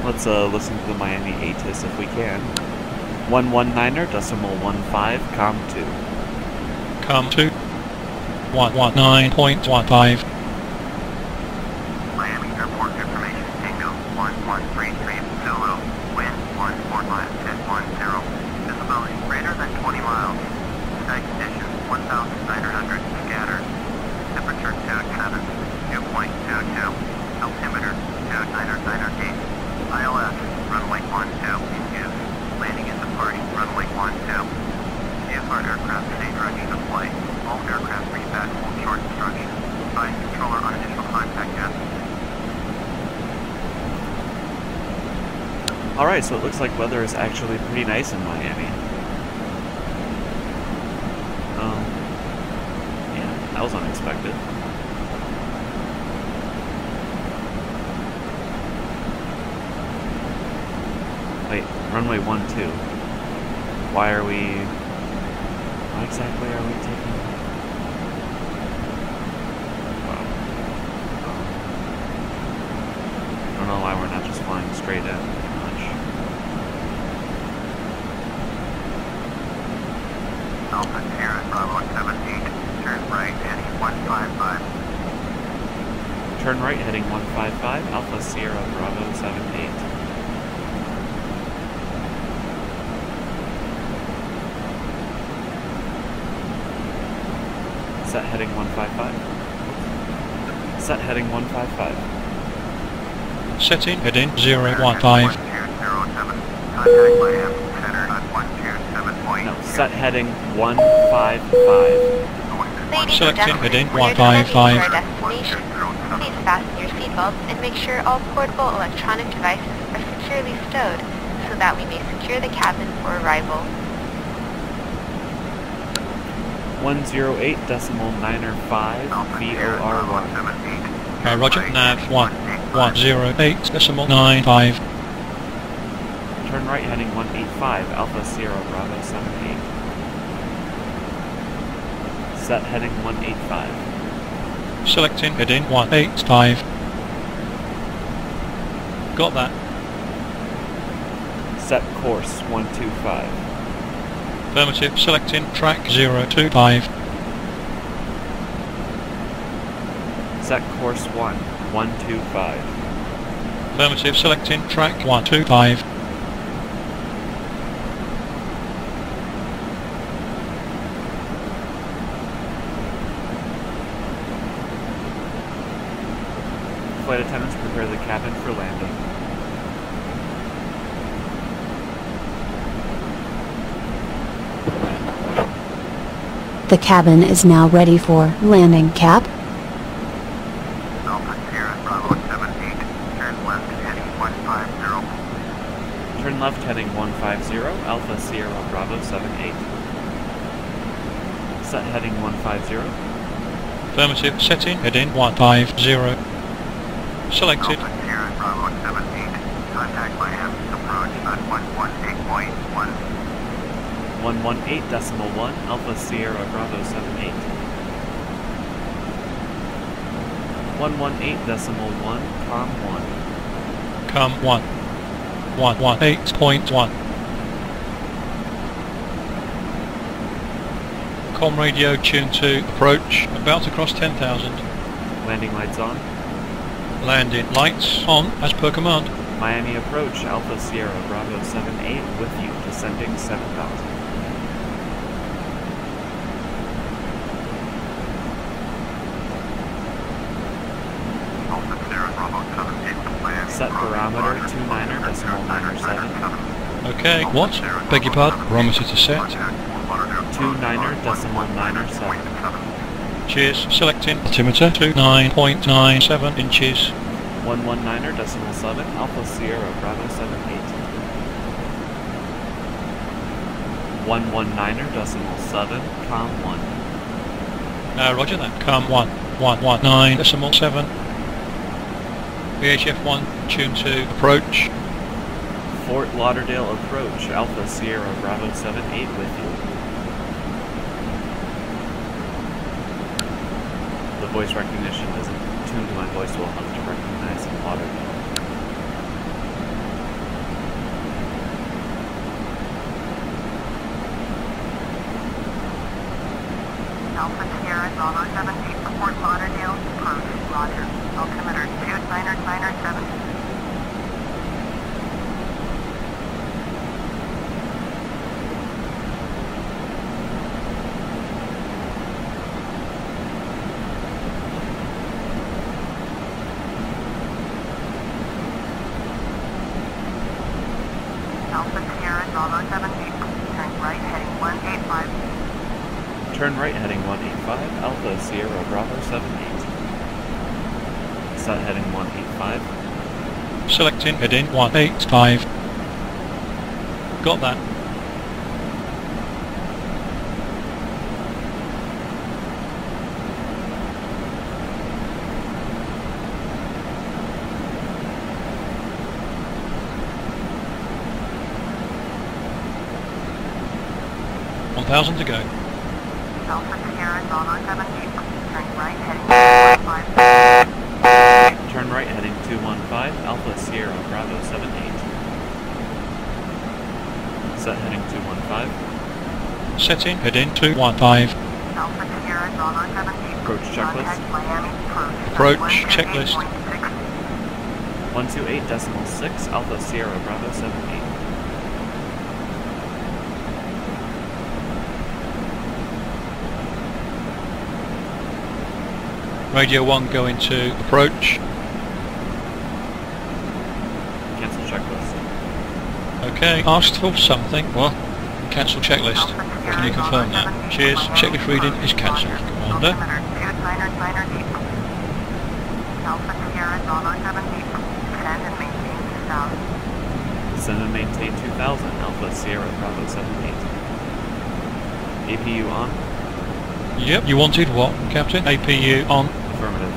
Let's listen to the Miami ATIS if we can. 119.15, com 2. Come to 119.15. Miami Airport information, Tango 1133 Zulu, wind 145 at 10. Visibility greater than 20 miles. Sky conditions 1,900 scattered. Temperature 27, 2.22. Altimeter 2998. ILS runway 12 in use. Landing and departing runway 12. CFR aircraft same direction of flight. All aircraft rebat hold short instruction. Advise controller on initial contact yet. Alright, so it looks like weather is actually pretty nice in Miami. Yeah, that was unexpected. Wait, runway 12. Why exactly are we taking? Wow. I don't know why we're not just flying straight in. Alpha Sierra Bravo 78, turn right heading 155. Turn right heading 155, Alpha Sierra Bravo 78. Set heading 155. Set heading 155. Setting heading 015. 1207, contact Miami Center at 127. No, set heading 155. Ladies Selecting and heading gentlemen, we are descending 155. to our destination. Please fasten your seatbelts and make sure all portable electronic devices are securely stowed so that we may secure the cabin for arrival. 108.95 VOR1. Roger. Nav 1108.95. Turn right heading 185, Alpha Sierra Bravo 78. Set heading 185. Selecting heading 185. Got that. Set course 125. Affirmative. Selecting track 025. Set course 125. Affirmative. Selecting track 125. Flight attendants prepare the cabin for landing. The cabin is now ready for landing, Cap. Alpha Sierra Bravo 78, turn left heading 150. Turn left heading 150, Alpha Sierra Bravo 78. Set heading 150. Affirmative. Setting heading 150. Selected. Alpha Sierra Bravo 78, contact Miami, approach at 118.1. 118.1, Alpha Sierra Bravo 78. 118.1, COM 1. Com 1. 118.1. Com radio tune to approach, about to cross 10,000. Landing lights on. Landing lights on as per command. Miami approach, Alpha Sierra Bravo 78 with you, descending 7,000. Alpha Sierra Bravo 78, land. Set barometer 29.997. Okay, what? Beg your pardon? Barometer to set. 29.997. Cheers. Selecting altimeter to 9.97 inches. 119.7, Alpha Sierra Bravo 78. 119.7, COM 1. Roger that. Com 1. 119.7. VHF 1, tune to approach. Fort Lauderdale approach, Alpha Sierra Bravo 78 with you. The voice recognition isn't tuned to my voice well enough to recognize Lauderdale. Alpha Sierra Bravo 78, Fort Lauderdale, approach, Roger. Altimeter 29.997. Alpha Sierra Bravo 78, turn right heading 185. Turn right heading 185, Alpha Sierra Bravo 78. Set heading 185. Selecting heading 185. Got that. $1,000 to go. Alpha Sierra Bravo 78, turn right heading 115. Turn right heading 215, Alpha Sierra Bravo 78. Set heading 215. Setting heading 215. Alpha Sierra Bravo 78. Approach checklist. Contact Miami Approach checklist. 128.6, Alpha Sierra Bravo 78. Radio 1 going to approach. Cancel checklist. Okay, asked for something. What? Cancel checklist. Can you confirm that? Cheers. Checklist reading is cancelled, Commander. Alpha Sierra Bravo 78. Descend and maintain 2000. Descend and maintain 2000, Alpha Sierra Bravo 78. APU on. Yep. You wanted what, Captain? APU on. Affirmative.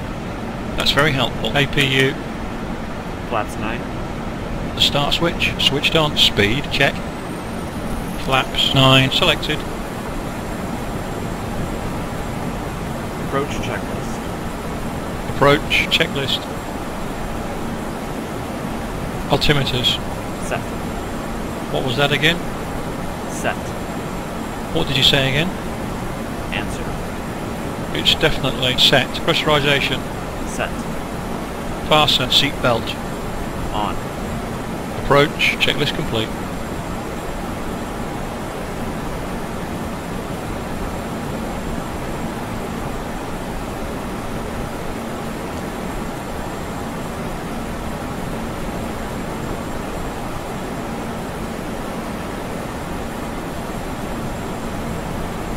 That's very helpful. APU. Flaps 9. The start switch. Switched on. Speed. Check. Flaps 9. Selected. Approach checklist. Approach checklist. Altimeters. Set. What was that again? Set. What did you say again? Answer. It's definitely set. Pressurization. Set. Fasten seat belt. On. Approach checklist complete.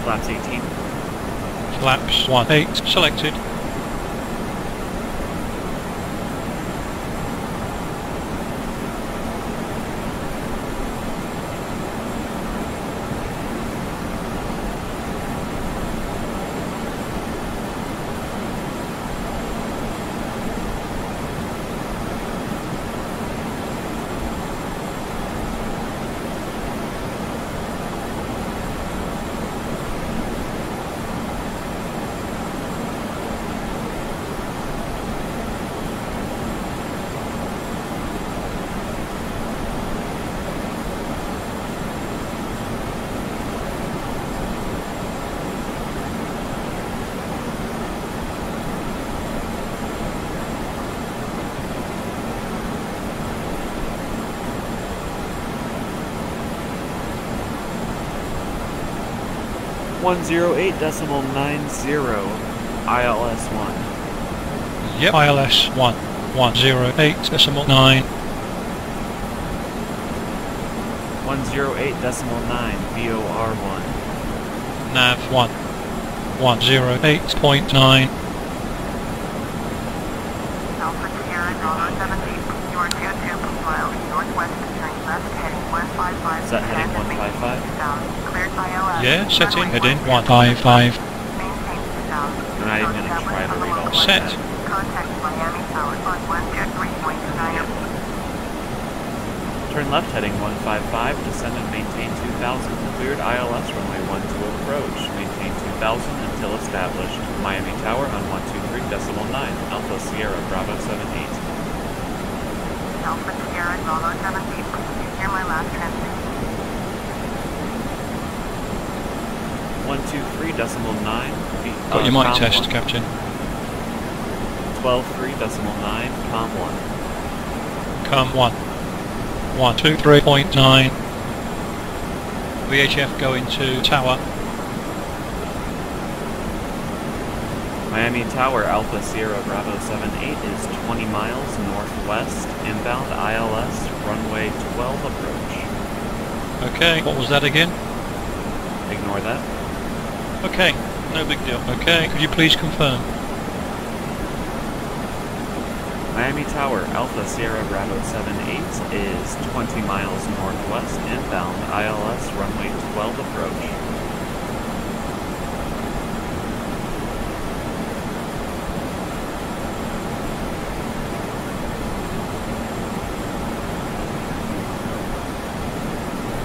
Flaps 18. Flaps 18. Selected. .90 ILS 1. Yep. ILS 1. 108.9. 108.9 VOR 1. Nav 1. 108.9. Alpha Sierra Bravo 17. You are 22 miles northwest, turn left heading 155. Is that heading 155? Cleared ILS. Yeah, setting, heading 155. Maintain south. I'm not even going to try to read all Set. that. Contact Miami Tower on 123.9. Turn left heading 155, descend and maintain 2000. Cleared ILS runway 12 approach. Maintain 2000 until established. Miami Tower on 123.9. Alpha Sierra Bravo 78. Alpha Sierra Bravo 17. Hear my last transmission. 123.9. Got your mic test, Captain. 12.3.9. Com 1. Com 1. 123.9. VHF going to tower. Miami Tower Alpha Sierra Bravo 78 is 20 miles northwest, inbound ILS, runway 12 approach. Okay, what was that again? Ignore that. Okay, no big deal. Okay, could you please confirm? Miami Tower Alpha Sierra Bravo 78 is 20 miles northwest, inbound ILS, runway 12 approach.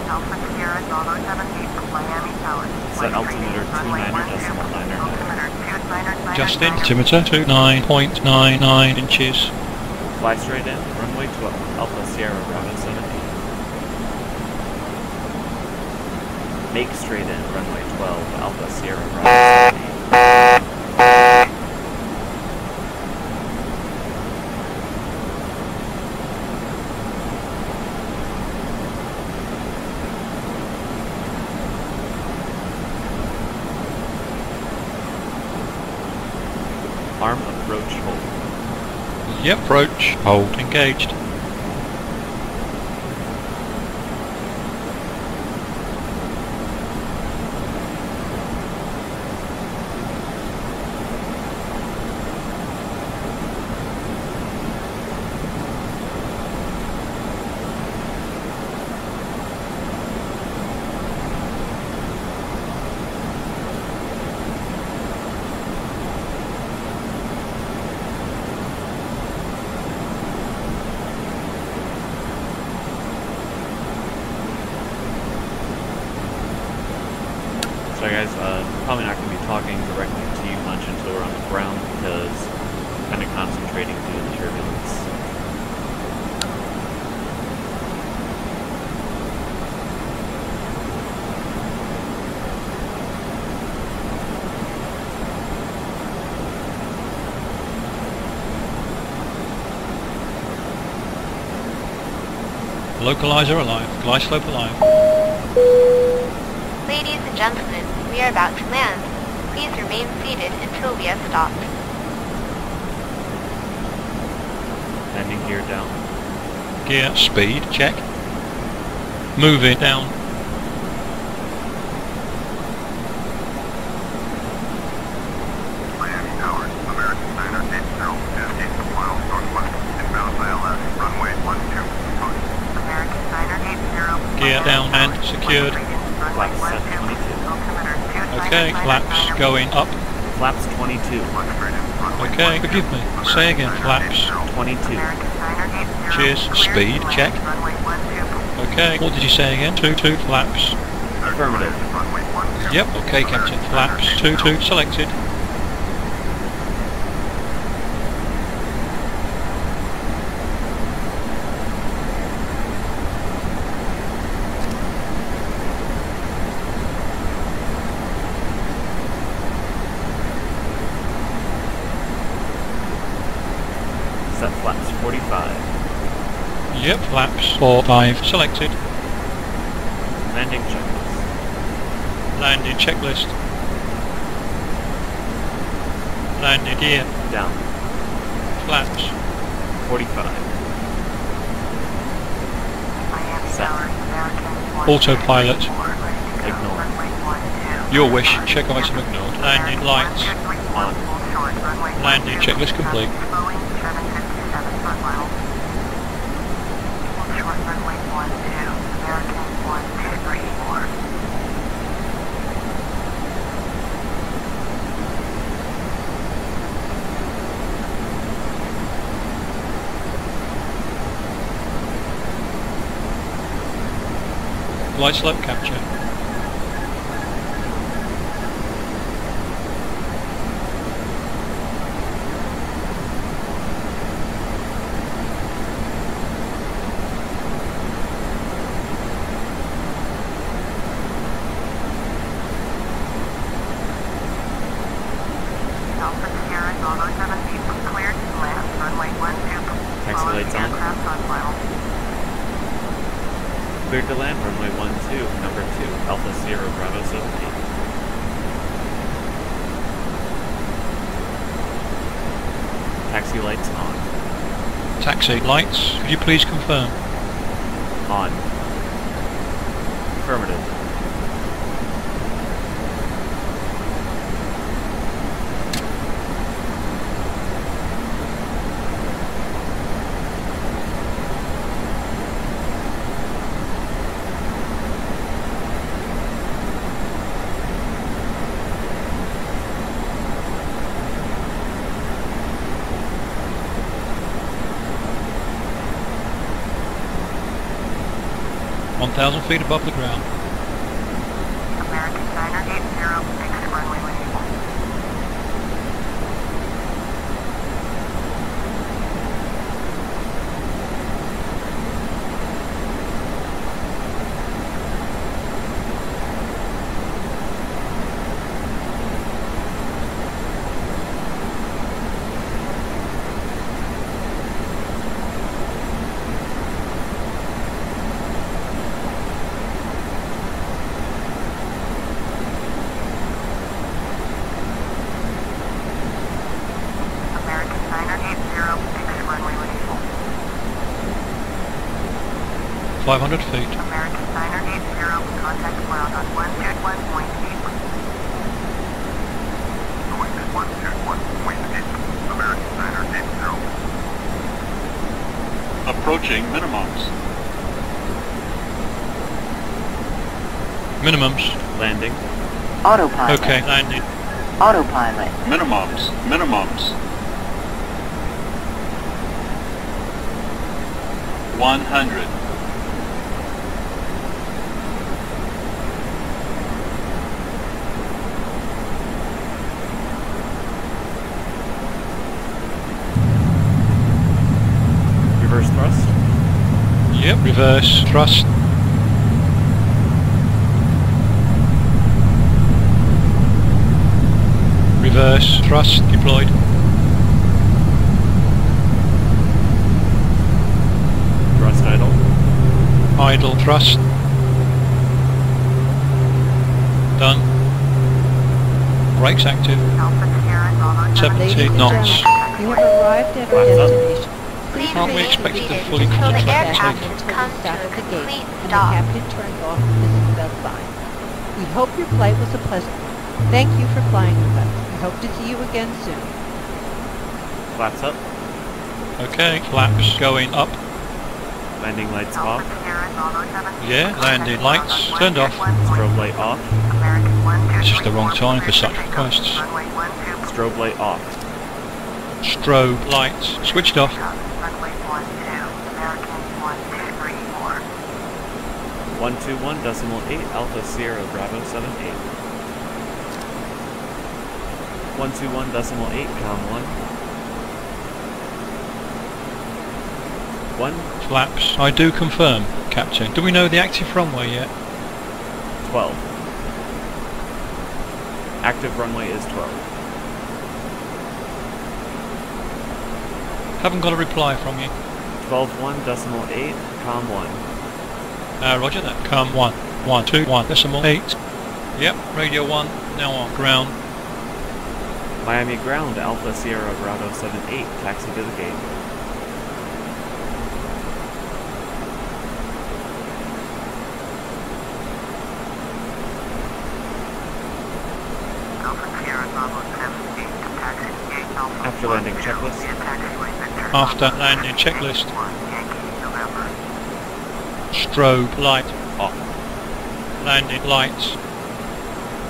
Alpha Sierra Bravo 17, Miami Tower. Set altimeter 29.9. Altimeter 29.9. Justin, altimeter 29.99 inches. Fly straight in, runway 12, Alpha Sierra Bravo 78. Make straight in, runway 12, Alpha Sierra Bravo 78. Arm approach hold. Yep, approach, hold, engaged. So guys, probably not going to be talking directly to you much until we're on the ground because I'm kind of concentrating due to the turbulence. Localizer alive. Glide slope alive. Ladies and gentlemen, we are about to land. Please remain seated until we have stopped. Landing gear down. Gear speed check. Moving down. Miami Tower, American Center 80 is east of miles northwest, inbound ILS, runway 12, approach. American Niner 80. Gear down and secured. Flaps set 22. Okay, flaps going up. Flaps 22. Okay, forgive me. Say again, flaps. 22. Cheers. Speed check. Okay, what did you say again? 2 flaps. Affirmative. Yep, okay, Captain. Flaps 2 selected. Set flaps 45. Yep, flaps 4-5 selected. Landing checklist. Landing checklist. Landing gear. Down. Flaps. 45. Set. Autopilot. Ignore. Your wish. Check item ignored. Landing lights. On. Landing checklist complete. Short runway 12, American 1234. Glide slope capture. Alpha Sierra Bravo 17 cleared to land runway 12. Taxi lights on. Aircraft on file. Cleared to land, runway 12, number 2, Alpha Sierra Bravo 17. Taxi lights on. Taxi lights. Could you please confirm? On. Affirmative. Thousand feet above the ground. American Niner 80, exit runway 18. American Niner 80, exit runway 18. 500 feet. American Niner 80, contact cloud on 121.8. Noise 121.8. American Niner 80. Approaching minimums. Minimums. Landing. Autopilot. Okay, landing. Autopilot. Minimums. Minimums. 100. Yep, reverse, thrust. Reverse, thrust, deployed. Thrust idle. Idle, thrust. Done. Brakes active. 70 knots. You have arrived at our destination. Please Aren't we remain expected to seated fully until the concentrate aircraft on until comes we to stop a at the gate complete and the stop. captain turns off the seatbelt sign. We hope your flight was a pleasant one. Thank you for flying with us. We hope to see you again soon. Flaps up. Okay, flaps going up. Landing lights off. Yeah, landing lights turned off. Strobe light off. It's just the wrong time for such requests. Strobe light off. Strobe lights switched off. 121.8 Alpha Sierra Bravo 78. 121.8 Com 1. 1. Flaps. I do confirm, Captain. Do we know the active runway yet? 12. Active runway is 12. Haven't got a reply from you. 12.1.8 Com 1. Roger that. Com 1. 121.8. Yep, radio 1, now on ground. Miami ground, Alpha Sierra Bravo 78, taxi to the gate. After landing checklist. After landing checklist. Strobe light off. Landing lights.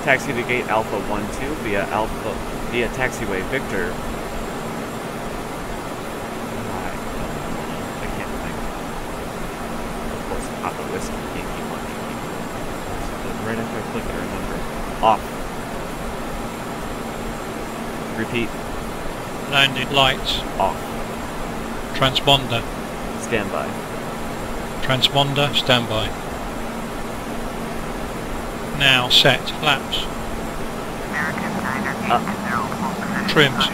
Taxi to gate Alpha 12 via taxiway Victor. I can't think. Of course, Papa Whiskey Yankee 1. Right after I click it, I remember. Off. Repeat. Landing lights off. Transponder. Standby. Transponder standby. Now set flaps. Up. Trims.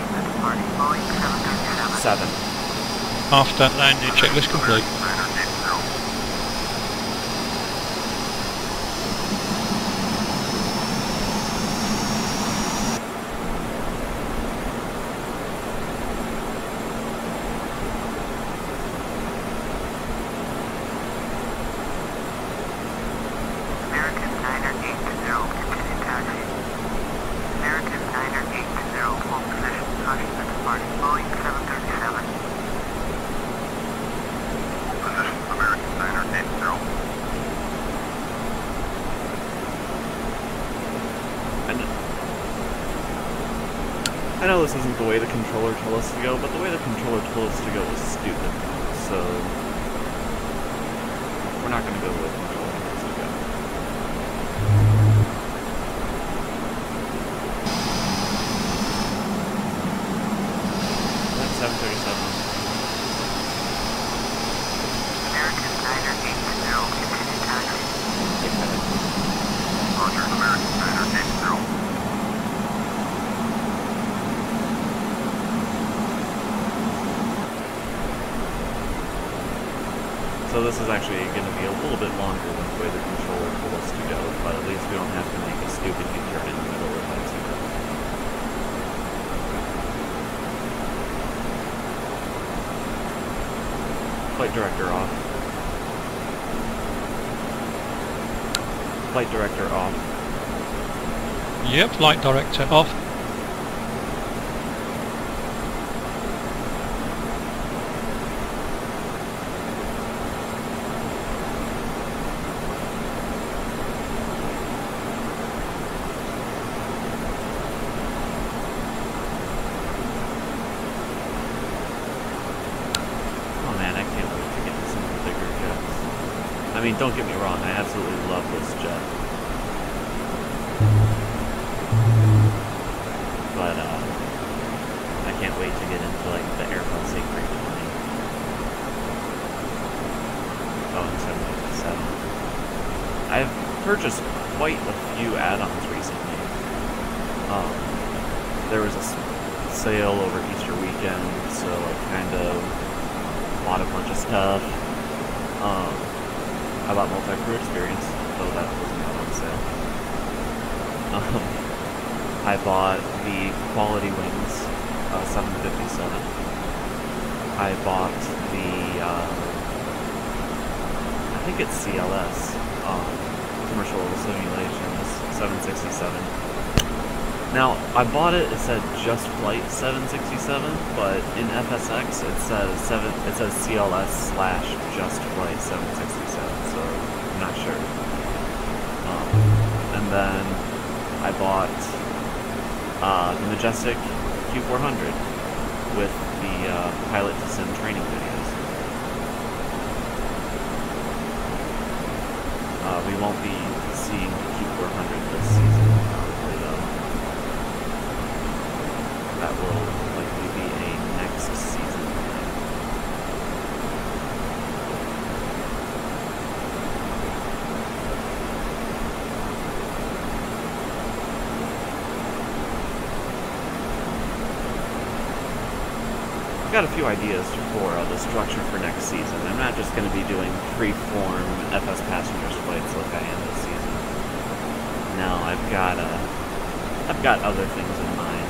7. After landing checklist complete. I know this isn't the way the controller told us to go, but the way the controller told us to go was stupid. So we're not going to go the way the controller told us to go. That's 737. American 980, continue taxi. Roger, American 980. So this is actually going to be a little bit longer than the way the controller told us to go, but at least we don't have to make a stupid U-turn in the middle of that. Flight director off. Flight director off. Yep, flight director off. I mean, don't get me wrong, I absolutely love this jet. But, I can't wait to get into, like, the Airbus A320. Oh, purchased quite a few add-ons recently. There was a sale over Easter weekend, so I kind of bought a bunch of stuff. I bought multi-crew experience, though that was not on sale. I bought the Quality Wings 757. I bought the, I think it's CLS, Commercial Simulations 767. Now, I bought it, it said Just Flight 767, but in FSX it says CLS/Just Flight 767, so I'm not sure. And then I bought the Majestic Q400 with the pilot to sim training videos. We won't be seeing the Q400 this season, probably, though. That will likely be a next season thing. I've got a few ideas for the structure for next season. I'm not just going to be doing free-form FSPassengers flights like I am this season. No, I've got other things in mind.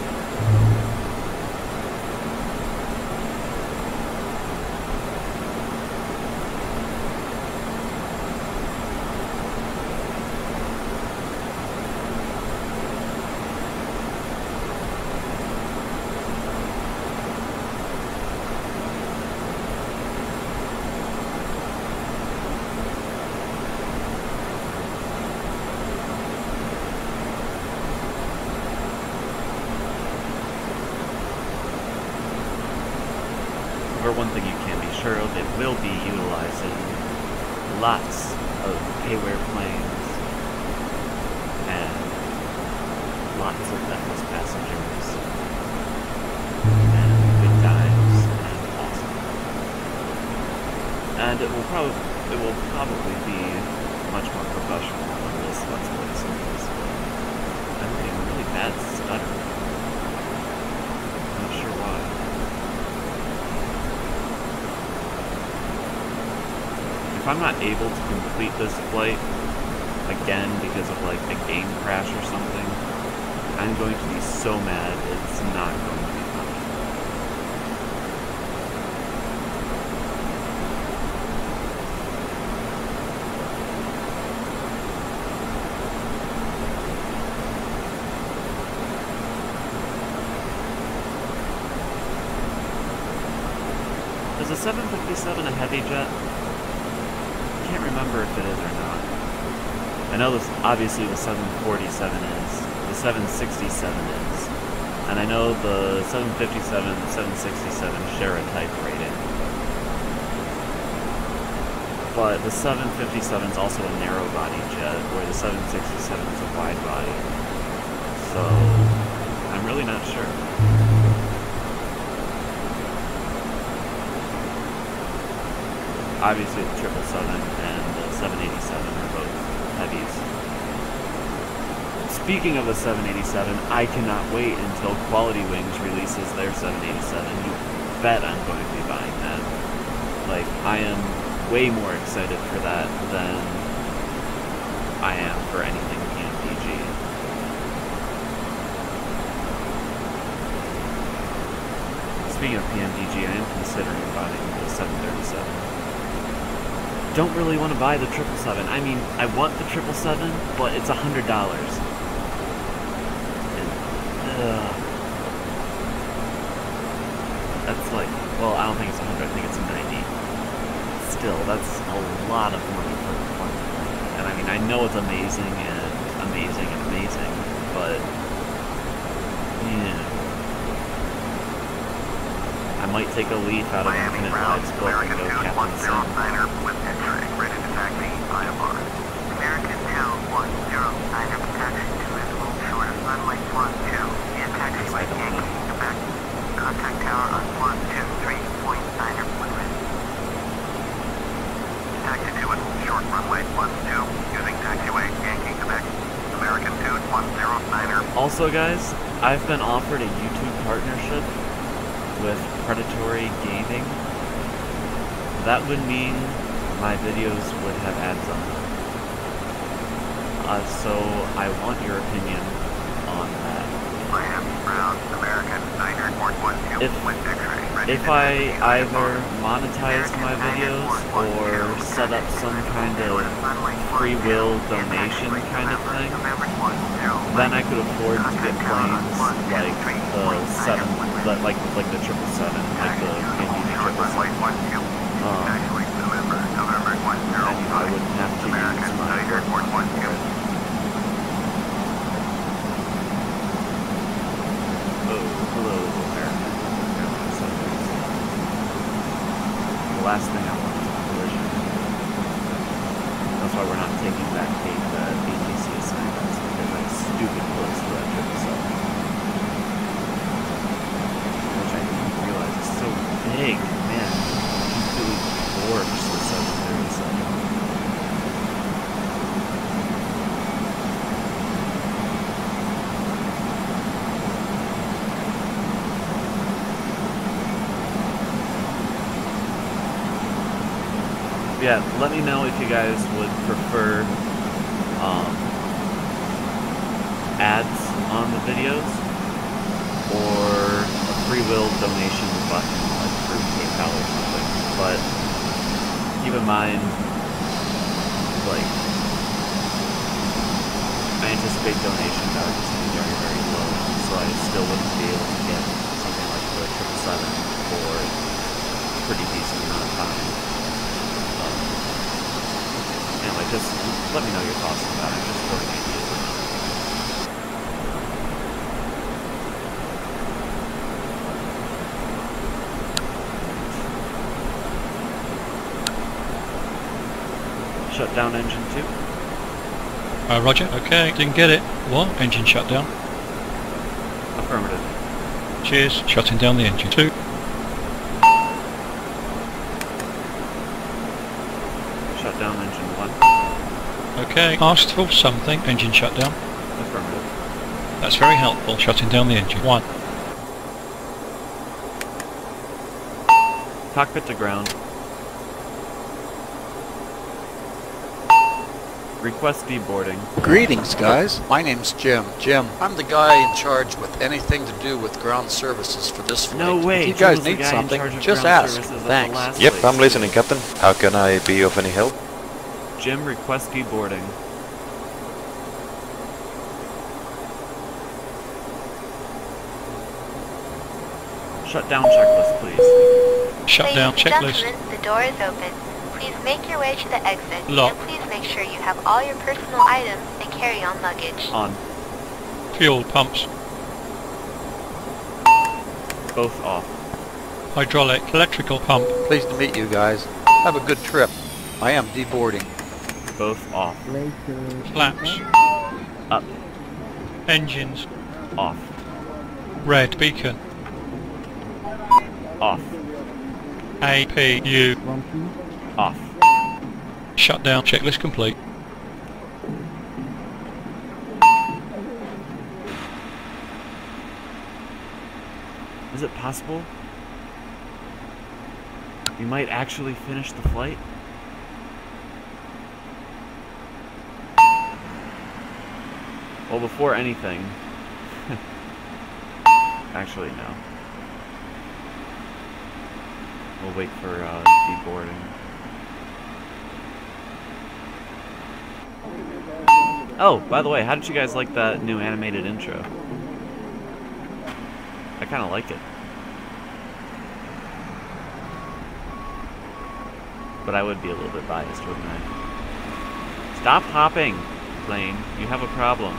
One thing you can be sure of, it will be utilizing lots of payware planes and lots of FSPassengers and good times and awesome. And it will probably be much more professional than this Let's Play series. I'm getting a really bad stutter. I'm not sure why. If I'm not able to complete this flight again because of like a game crash or something, I'm going to be so mad it's not going to be funny. Is a 757 a heavy jet? I can't remember if it is or not. I know this, obviously the 747 is, the 767 is, and I know the 757 and 767 share a type rating. But the 757 is also a narrow body jet, where the 767 is a wide body. So, I'm really not sure. Obviously the 777 and the 787 are both heavies. Speaking of the 787, I cannot wait until Quality Wings releases their 787. You bet I'm going to be buying that. Like, I am way more excited for that than I am for anything PMDG. Speaking of PMDG, I am considering buying the 737. Don't really want to buy the 777. I mean, I want the 777, but it's $100. And, that's like, well, I don't think it's 100. I think it's 90. Still, that's a lot of money for one plane. And I mean, I know it's amazing and amazing and amazing, but yeah. I might take a leaf out of Infinite Lives book and go Captain Sim. With X-ray, ready to taxi, IFR. American 210, taxi to is a little short of runway 12, and taxiway Yankee, Quebec. Contact tower on 123.9 when ready. Taxi to a short runway 12, using taxiway Also, guys, I've been offered a YouTube partnership with Predatory Gaming. That would mean my videos would have ads on them. So I want your opinion on that. Miami, Brown, American, 941 If I either monetize my videos or set up some kind of free will donation kind of thing, then I could afford to get planes like the 7, like the 777, like the Indy 777. And I wouldn't have to use my work money for it. Oh, hello, America. The last thing I want is a collision. That's why we're not taking back the ATC assignments, because I'm stupid close to that 777. Which I didn't realize is so big, man. It completely dwarfs the 737. Yeah, let me know if you guys would prefer ads on the videos or a free will donation button like through PayPal or something. But keep in mind, like, I anticipate donation values to be very, very low, so I still wouldn't be able to get something like the 777 for a pretty decent amount of time. Anyway, just let me know your thoughts on that. I'm just throwing ideas out. Shutdown engine 2. Roger. Okay. Didn't get it. What? Engine shut down. Affirmative. Cheers. Shutting down the engine 2. Shut down engine 1. Okay. Asked for something. Engine shut down. Affirmative. That's very helpful. Shutting down the engine 1. Cockpit to ground. Request deboarding. Greetings, guys. My name's Jim. Jim, I'm the guy in charge with anything to do with ground services for this flight. No way. If you guys need something, just ask. Thanks. Yep, I'm listening, Captain. How can I be of any help? Jim, request deboarding. Shutdown checklist, please. Shutdown Ladies and checklist. gentlemen, the door is open. Please make your way to the exit. Lock. And please make sure you have all your personal items and carry-on luggage. On. Fuel pumps. Both off. Hydraulic. Electrical pump. Pleased to meet you guys. Have a good trip. I am deboarding. Both off. Flaps. Up. Engines. Off. Red beacon. Off. APU. Off. Shutdown checklist complete. Is it possible you might actually finish the flight? Well, before anything... Actually, no. We'll wait for deboarding. Oh, by the way, how did you guys like that new animated intro? I kind of like it. But I would be a little bit biased, wouldn't I? Stop hopping, plane. You have a problem.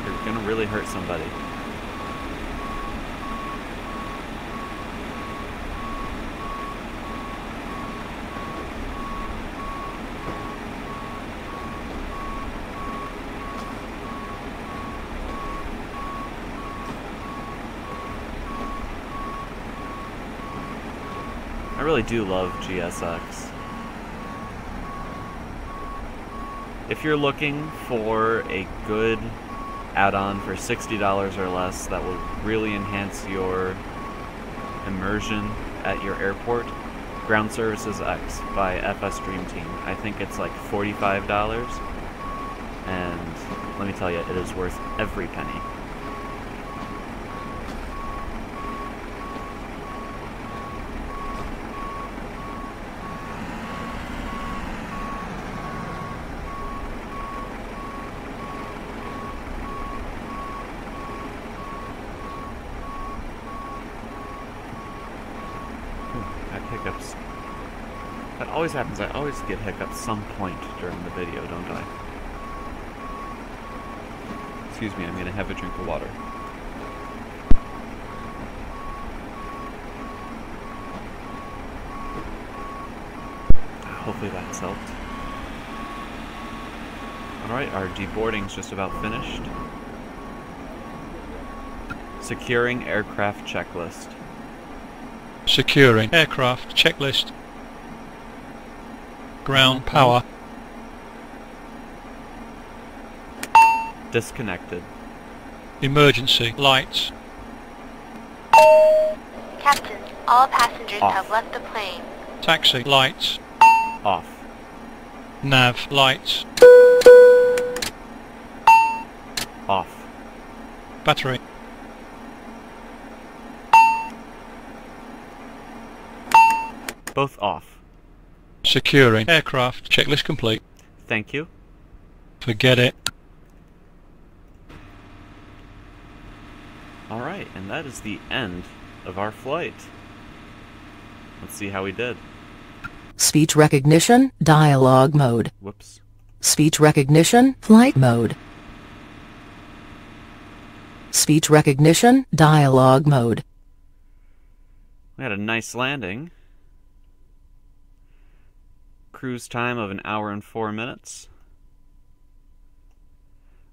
You're gonna really hurt somebody. I really do love GSX. If you're looking for a good add-on for $60 or less that will really enhance your immersion at your airport, Ground Services X by FS Dream Team. I think it's like $45, and let me tell you, it is worth every penny. Hiccups. That always happens. I always get hiccups some point during the video, don't I? Excuse me, I'm gonna have a drink of water. Hopefully that's helped. Alright, our deboarding's just about finished. Securing aircraft checklist. Securing aircraft checklist. Ground power. Disconnected. Emergency lights. Captain, all passengers Off. have left the plane. Taxi lights. Off. Nav lights. Off. Battery. Both off. Securing aircraft checklist complete. Thank you. Forget it. Alright, and that is the end of our flight. Let's see how we did. Speech recognition, dialogue mode. Whoops. Speech recognition, flight mode. Speech recognition, dialogue mode. We had a nice landing. Cruise time of 1 hour and 4 minutes.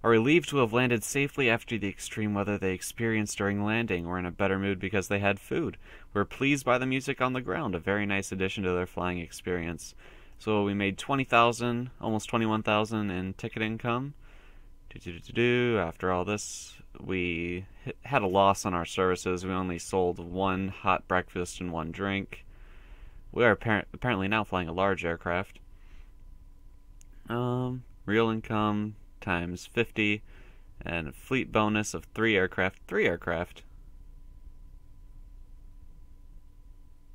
Are relieved to have landed safely after the extreme weather they experienced during landing. We're in a better mood because they had food. We're pleased by the music on the ground, a very nice addition to their flying experience. So we made $20,000, almost $21,000 in ticket income. After all this, we had a loss on our services. We only sold 1 hot breakfast and 1 drink. We are apparently now flying a large aircraft. Real income times 50, and a fleet bonus of 3 aircraft. 3 aircraft?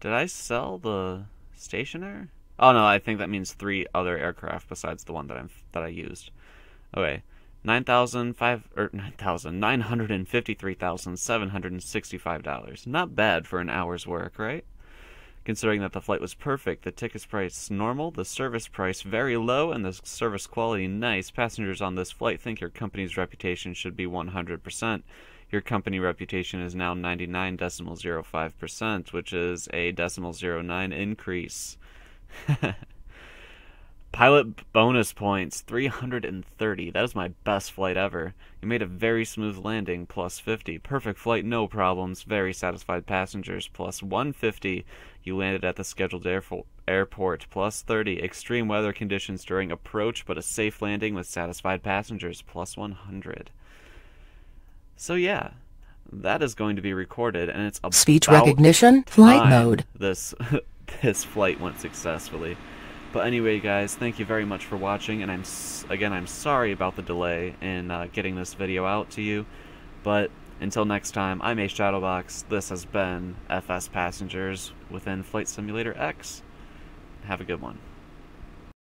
Did I sell the stationaire? Oh no, I think that means 3 other aircraft besides the one that I used. Okay, $953,765. Not bad for an hour's work, right? Considering that the flight was perfect, the ticket price normal, the service price very low, and the service quality nice. Passengers on this flight think your company's reputation should be 100%. Your company reputation is now 99.05%, which is a 0.09 increase. Pilot bonus points, 330. That is my best flight ever. You made a very smooth landing, plus 50. Perfect flight, no problems. Very satisfied passengers, plus 150. You landed at the scheduled airport, plus 30. Extreme weather conditions during approach, but a safe landing with satisfied passengers, plus 100. So yeah, that is going to be recorded, and it's about speech recognition, flight mode. This flight went successfully. But anyway, guys, thank you very much for watching, and I'm sorry about the delay in getting this video out to you. But until next time, I'm AShadowbox. This has been FS Passengers within Flight Simulator X. Have a good one.